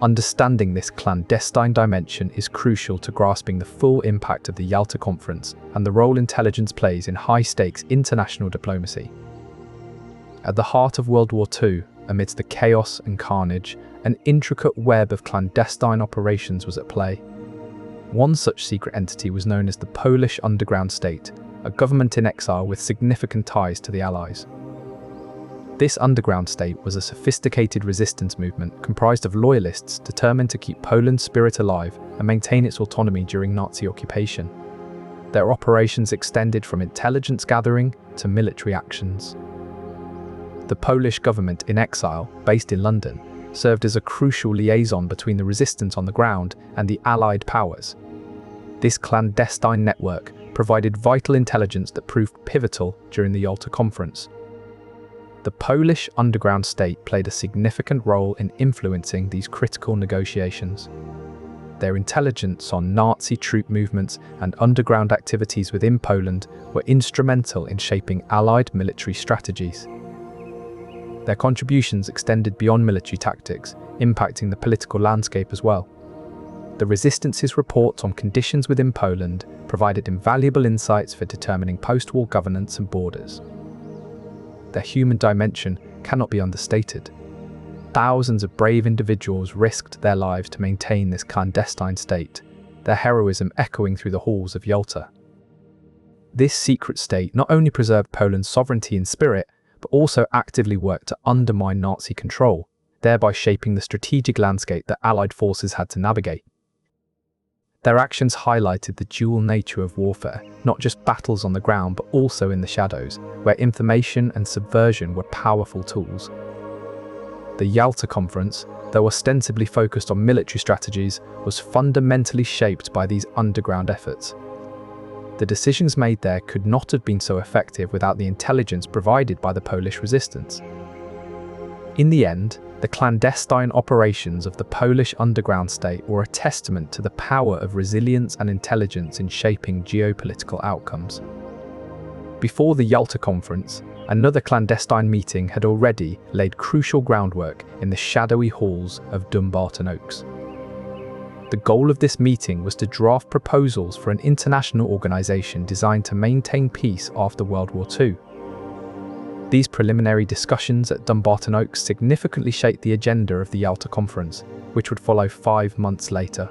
Understanding this clandestine dimension is crucial to grasping the full impact of the Yalta Conference and the role intelligence plays in high-stakes international diplomacy. At the heart of World War II, amidst the chaos and carnage, an intricate web of clandestine operations was at play. One such secret entity was known as the Polish Underground State, a government in exile with significant ties to the Allies. This underground state was a sophisticated resistance movement comprised of loyalists determined to keep Poland's spirit alive and maintain its autonomy during Nazi occupation. Their operations extended from intelligence gathering to military actions. The Polish government in exile, based in London, served as a crucial liaison between the resistance on the ground and the Allied powers. This clandestine network provided vital intelligence that proved pivotal during the Yalta Conference. The Polish underground state played a significant role in influencing these critical negotiations. Their intelligence on Nazi troop movements and underground activities within Poland were instrumental in shaping Allied military strategies. Their contributions extended beyond military tactics, impacting the political landscape as well. The Resistance's reports on conditions within Poland provided invaluable insights for determining post-war governance and borders. Their human dimension cannot be understated. Thousands of brave individuals risked their lives to maintain this clandestine state, their heroism echoing through the halls of Yalta. This secret state not only preserved Poland's sovereignty in spirit, but also actively worked to undermine Nazi control, thereby shaping the strategic landscape that Allied forces had to navigate. Their actions highlighted the dual nature of warfare, not just battles on the ground but also in the shadows, where information and subversion were powerful tools. The Yalta Conference, though ostensibly focused on military strategies, was fundamentally shaped by these underground efforts. The decisions made there could not have been so effective without the intelligence provided by the Polish resistance. In the end, the clandestine operations of the Polish underground state were a testament to the power of resilience and intelligence in shaping geopolitical outcomes. Before the Yalta Conference, another clandestine meeting had already laid crucial groundwork in the shadowy halls of Dumbarton Oaks. The goal of this meeting was to draft proposals for an international organization designed to maintain peace after World War II. These preliminary discussions at Dumbarton Oaks significantly shaped the agenda of the Yalta Conference, which would follow 5 months later.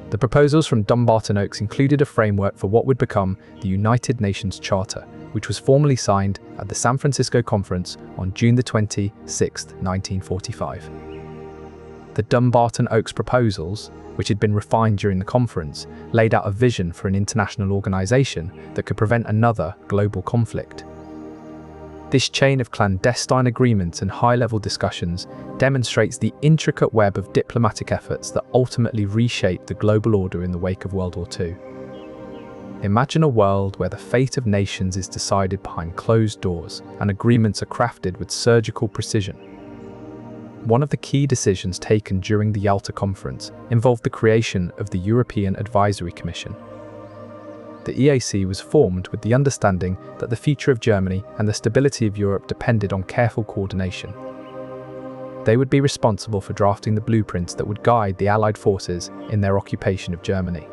The proposals from Dumbarton Oaks included a framework for what would become the United Nations Charter, which was formally signed at the San Francisco Conference on June 26, 1945. The Dumbarton Oaks proposals, which had been refined during the conference, laid out a vision for an international organization that could prevent another global conflict. This chain of clandestine agreements and high-level discussions demonstrates the intricate web of diplomatic efforts that ultimately reshaped the global order in the wake of World War II. Imagine a world where the fate of nations is decided behind closed doors and agreements are crafted with surgical precision. One of the key decisions taken during the Yalta Conference involved the creation of the European Advisory Commission. The EAC was formed with the understanding that the future of Germany and the stability of Europe depended on careful coordination. They would be responsible for drafting the blueprints that would guide the Allied forces in their occupation of Germany.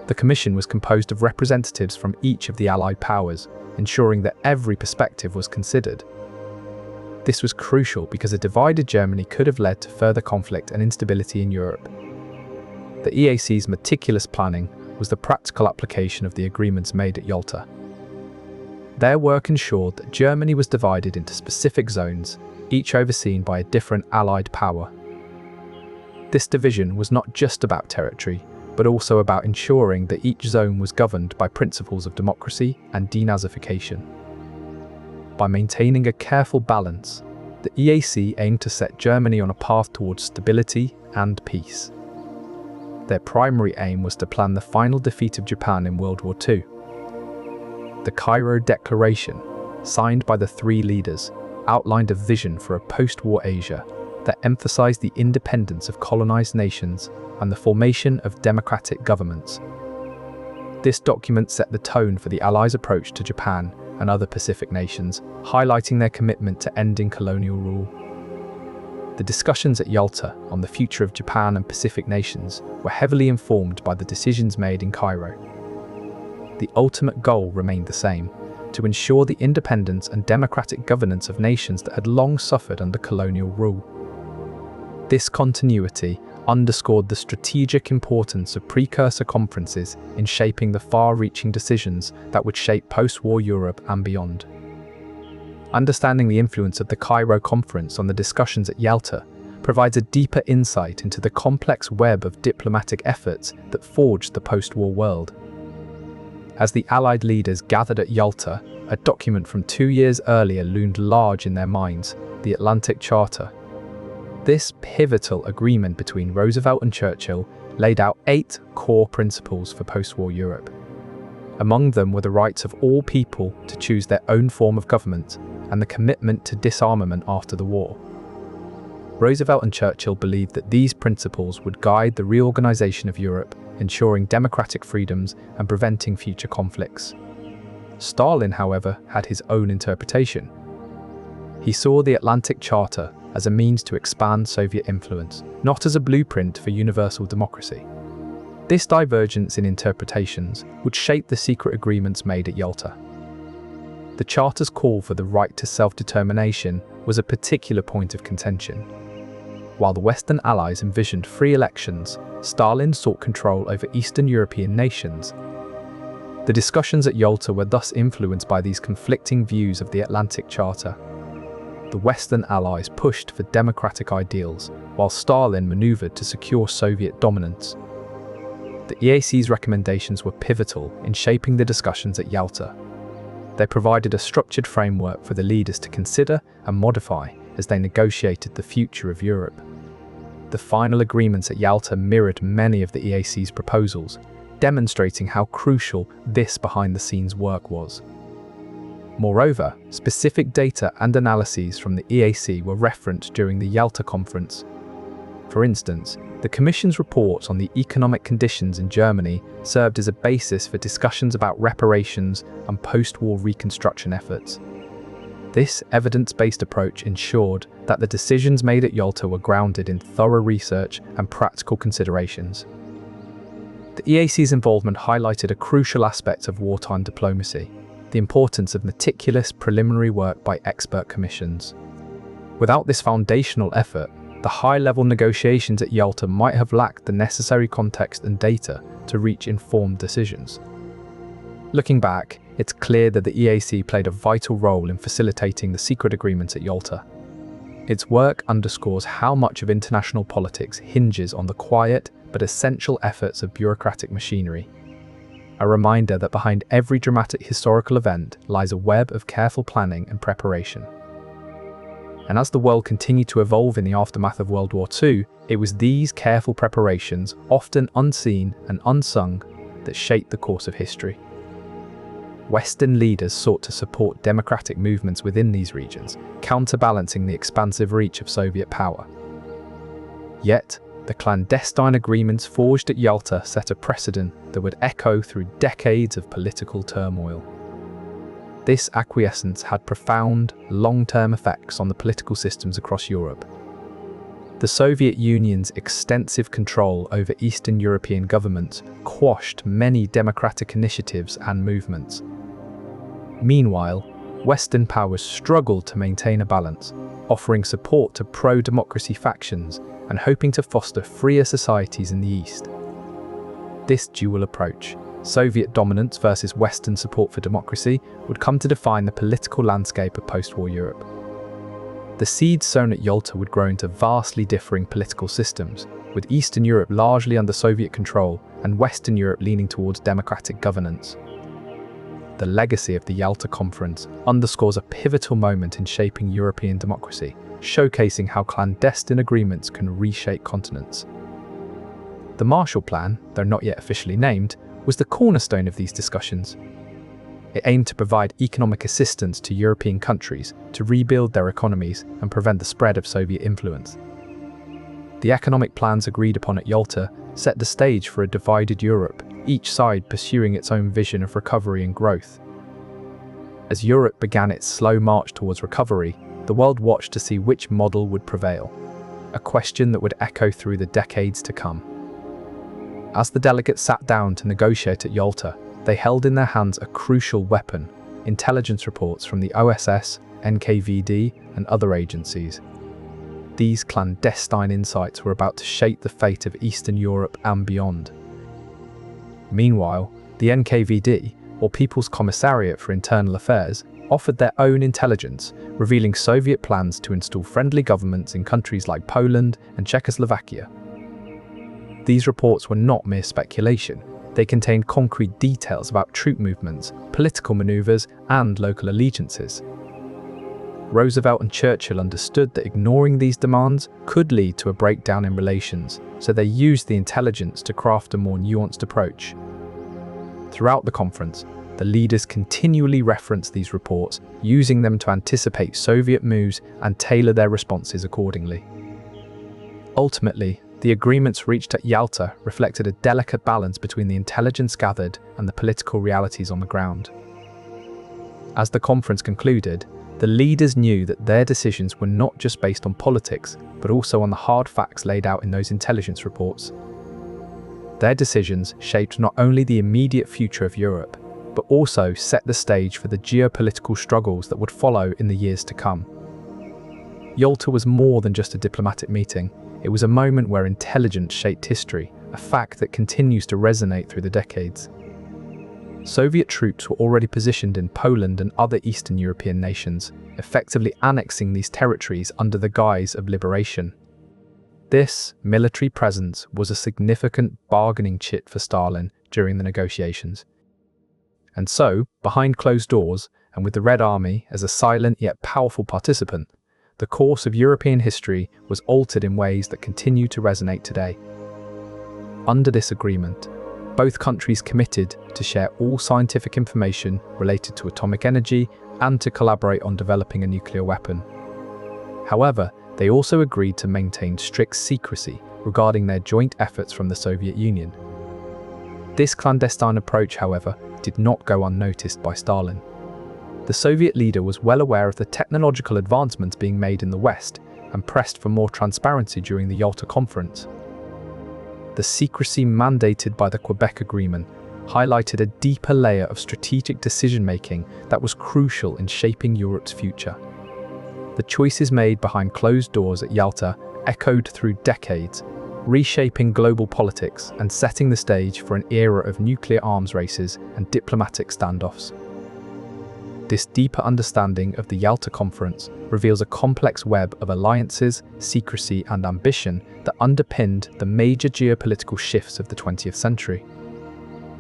The Commission was composed of representatives from each of the Allied powers, ensuring that every perspective was considered. This was crucial because a divided Germany could have led to further conflict and instability in Europe. The EAC's meticulous planning was the practical application of the agreements made at Yalta. Their work ensured that Germany was divided into specific zones, each overseen by a different Allied power. This division was not just about territory, but also about ensuring that each zone was governed by principles of democracy and denazification. By maintaining a careful balance, the EAC aimed to set Germany on a path towards stability and peace. Their primary aim was to plan the final defeat of Japan in World War II. The Cairo Declaration, signed by the three leaders, outlined a vision for a post-war Asia that emphasized the independence of colonized nations and the formation of democratic governments. This document set the tone for the Allies' approach to Japan and other Pacific nations, highlighting their commitment to ending colonial rule. The discussions at Yalta on the future of Japan and Pacific nations were heavily informed by the decisions made in Cairo. The ultimate goal remained the same: to ensure the independence and democratic governance of nations that had long suffered under colonial rule. This continuity underscored the strategic importance of precursor conferences in shaping the far-reaching decisions that would shape post-war Europe and beyond. Understanding the influence of the Cairo Conference on the discussions at Yalta provides a deeper insight into the complex web of diplomatic efforts that forged the post-war world. As the Allied leaders gathered at Yalta, a document from 2 years earlier loomed large in their minds, the Atlantic Charter. This pivotal agreement between Roosevelt and Churchill laid out 8 core principles for post-war Europe. Among them were the rights of all people to choose their own form of government and the commitment to disarmament after the war. Roosevelt and Churchill believed that these principles would guide the reorganization of Europe, ensuring democratic freedoms and preventing future conflicts. Stalin, however, had his own interpretation. He saw the Atlantic Charter as a means to expand Soviet influence, not as a blueprint for universal democracy. This divergence in interpretations would shape the secret agreements made at Yalta. The Charter's call for the right to self-determination was a particular point of contention. While the Western Allies envisioned free elections, Stalin sought control over Eastern European nations. The discussions at Yalta were thus influenced by these conflicting views of the Atlantic Charter. The Western Allies pushed for democratic ideals, while Stalin maneuvered to secure Soviet dominance. The EAC's recommendations were pivotal in shaping the discussions at Yalta. They provided a structured framework for the leaders to consider and modify as they negotiated the future of Europe. The final agreements at Yalta mirrored many of the EAC's proposals, demonstrating how crucial this behind-the-scenes work was. Moreover, specific data and analyses from the EAC were referenced during the Yalta Conference. For instance, the Commission's reports on the economic conditions in Germany served as a basis for discussions about reparations and post-war reconstruction efforts. This evidence-based approach ensured that the decisions made at Yalta were grounded in thorough research and practical considerations. The EAC's involvement highlighted a crucial aspect of wartime diplomacy: the importance of meticulous preliminary work by expert commissions. Without this foundational effort, the high-level negotiations at Yalta might have lacked the necessary context and data to reach informed decisions. Looking back, it's clear that the EAC played a vital role in facilitating the secret agreements at Yalta. Its work underscores how much of international politics hinges on the quiet but essential efforts of bureaucratic machinery. A reminder that behind every dramatic historical event lies a web of careful planning and preparation. And as the world continued to evolve in the aftermath of World War II, it was these careful preparations, often unseen and unsung, that shaped the course of history. Western leaders sought to support democratic movements within these regions, counterbalancing the expansive reach of Soviet power. Yet, the clandestine agreements forged at Yalta set a precedent that would echo through decades of political turmoil. This acquiescence had profound, long-term effects on the political systems across Europe. The Soviet Union's extensive control over Eastern European governments quashed many democratic initiatives and movements. Meanwhile, Western powers struggled to maintain a balance, offering support to pro-democracy factions and hoping to foster freer societies in the East. This dual approach, Soviet dominance versus Western support for democracy, would come to define the political landscape of post-war Europe. The seeds sown at Yalta would grow into vastly differing political systems, with Eastern Europe largely under Soviet control and Western Europe leaning towards democratic governance. The legacy of the Yalta Conference underscores a pivotal moment in shaping European democracy, showcasing how clandestine agreements can reshape continents. The Marshall Plan, though not yet officially named, was the cornerstone of these discussions. It aimed to provide economic assistance to European countries to rebuild their economies and prevent the spread of Soviet influence. The economic plans agreed upon at Yalta set the stage for a divided Europe, each side pursuing its own vision of recovery and growth. As Europe began its slow march towards recovery, the world watched to see which model would prevail, a question that would echo through the decades to come. As the delegates sat down to negotiate at Yalta, they held in their hands a crucial weapon: intelligence reports from the OSS, NKVD, and other agencies. These clandestine insights were about to shape the fate of Eastern Europe and beyond. Meanwhile, the NKVD, or People's Commissariat for Internal Affairs, offered their own intelligence, revealing Soviet plans to install friendly governments in countries like Poland and Czechoslovakia. These reports were not mere speculation. They contained concrete details about troop movements, political maneuvers, and local allegiances. Roosevelt and Churchill understood that ignoring these demands could lead to a breakdown in relations, so they used the intelligence to craft a more nuanced approach. Throughout the conference, the leaders continually referenced these reports, using them to anticipate Soviet moves and tailor their responses accordingly. Ultimately, the agreements reached at Yalta reflected a delicate balance between the intelligence gathered and the political realities on the ground. As the conference concluded, the leaders knew that their decisions were not just based on politics, but also on the hard facts laid out in those intelligence reports. Their decisions shaped not only the immediate future of Europe, but also set the stage for the geopolitical struggles that would follow in the years to come. Yalta was more than just a diplomatic meeting. It was a moment where intelligence shaped history, a fact that continues to resonate through the decades. Soviet troops were already positioned in Poland and other Eastern European nations, effectively annexing these territories under the guise of liberation. This military presence was a significant bargaining chip for Stalin during the negotiations. And so, behind closed doors, and with the Red Army as a silent yet powerful participant, the course of European history was altered in ways that continue to resonate today. Under this agreement, both countries committed to share all scientific information related to atomic energy and to collaborate on developing a nuclear weapon. However, they also agreed to maintain strict secrecy regarding their joint efforts from the Soviet Union. This clandestine approach, however, did not go unnoticed by Stalin. The Soviet leader was well aware of the technological advancements being made in the West and pressed for more transparency during the Yalta Conference. The secrecy mandated by the Quebec Agreement highlighted a deeper layer of strategic decision-making that was crucial in shaping Europe's future. The choices made behind closed doors at Yalta echoed through decades, reshaping global politics and setting the stage for an era of nuclear arms races and diplomatic standoffs. This deeper understanding of the Yalta Conference reveals a complex web of alliances, secrecy, and ambition that underpinned the major geopolitical shifts of the 20th century.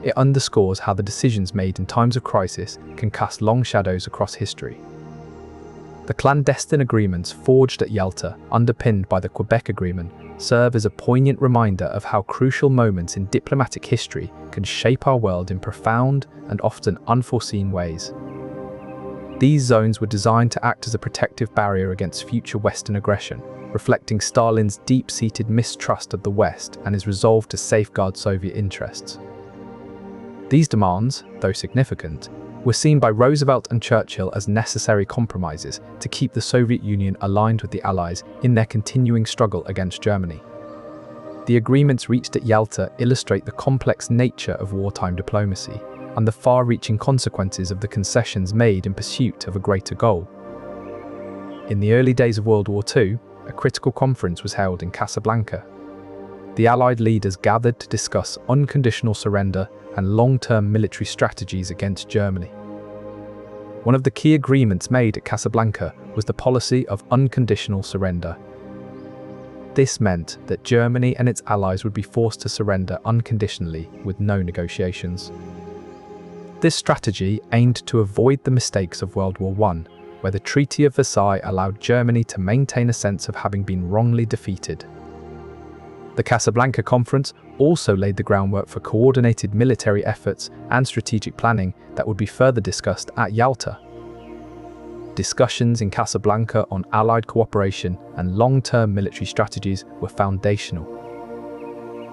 It underscores how the decisions made in times of crisis can cast long shadows across history. The clandestine agreements forged at Yalta, underpinned by the Quebec Agreement, serve as a poignant reminder of how crucial moments in diplomatic history can shape our world in profound and often unforeseen ways. These zones were designed to act as a protective barrier against future Western aggression, reflecting Stalin's deep-seated mistrust of the West and his resolve to safeguard Soviet interests. These demands, though significant, were seen by Roosevelt and Churchill as necessary compromises to keep the Soviet Union aligned with the Allies in their continuing struggle against Germany. The agreements reached at Yalta illustrate the complex nature of wartime diplomacy and the far-reaching consequences of the concessions made in pursuit of a greater goal. In the early days of World War II, a critical conference was held in Casablanca. The Allied leaders gathered to discuss unconditional surrender and long-term military strategies against Germany. One of the key agreements made at Casablanca was the policy of unconditional surrender. This meant that Germany and its allies would be forced to surrender unconditionally with no negotiations. This strategy aimed to avoid the mistakes of World War I, where the Treaty of Versailles allowed Germany to maintain a sense of having been wrongly defeated. The Casablanca Conference also laid the groundwork for coordinated military efforts and strategic planning that would be further discussed at Yalta. Discussions in Casablanca on Allied cooperation and long-term military strategies were foundational.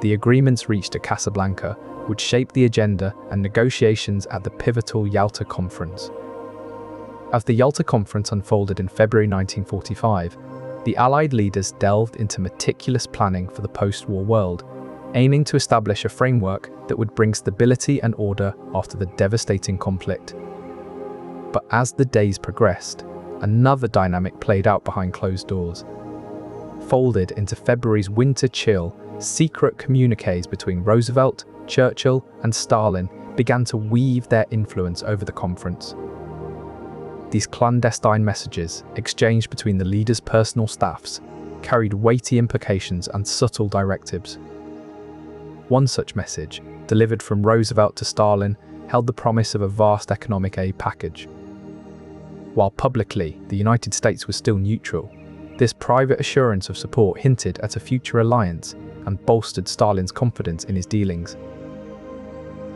The agreements reached at Casablanca would shape the agenda and negotiations at the pivotal Yalta Conference. As the Yalta Conference unfolded in February 1945, the Allied leaders delved into meticulous planning for the post-war world, aiming to establish a framework that would bring stability and order after the devastating conflict. But as the days progressed, another dynamic played out behind closed doors. Folded into February's winter chill, secret communiqués between Roosevelt, Churchill, and Stalin began to weave their influence over the conference. These clandestine messages, exchanged between the leaders' personal staffs, carried weighty implications and subtle directives. One such message, delivered from Roosevelt to Stalin, held the promise of a vast economic aid package. While publicly, the United States was still neutral, this private assurance of support hinted at a future alliance and bolstered Stalin's confidence in his dealings.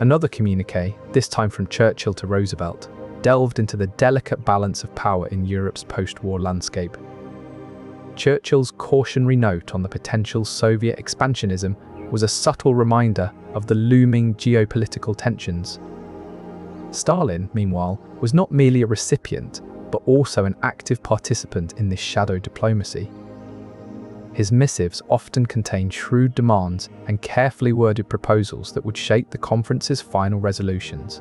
Another communiqué, this time from Churchill to Roosevelt, delved into the delicate balance of power in Europe's post-war landscape. Churchill's cautionary note on the potential Soviet expansionism was a subtle reminder of the looming geopolitical tensions. Stalin, meanwhile, was not merely a recipient, but also an active participant in this shadow diplomacy. His missives often contained shrewd demands and carefully worded proposals that would shape the conference's final resolutions.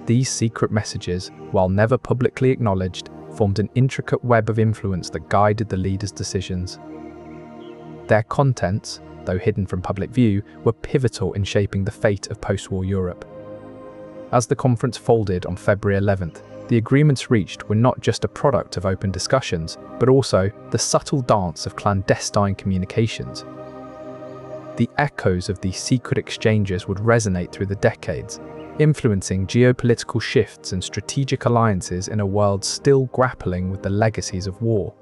These secret messages, while never publicly acknowledged, formed an intricate web of influence that guided the leaders' decisions. Their contents, though hidden from public view, were pivotal in shaping the fate of post-war Europe. As the conference folded on February 11th, the agreements reached were not just a product of open discussions, but also the subtle dance of clandestine communications. The echoes of these secret exchanges would resonate through the decades, influencing geopolitical shifts and strategic alliances in a world still grappling with the legacies of war.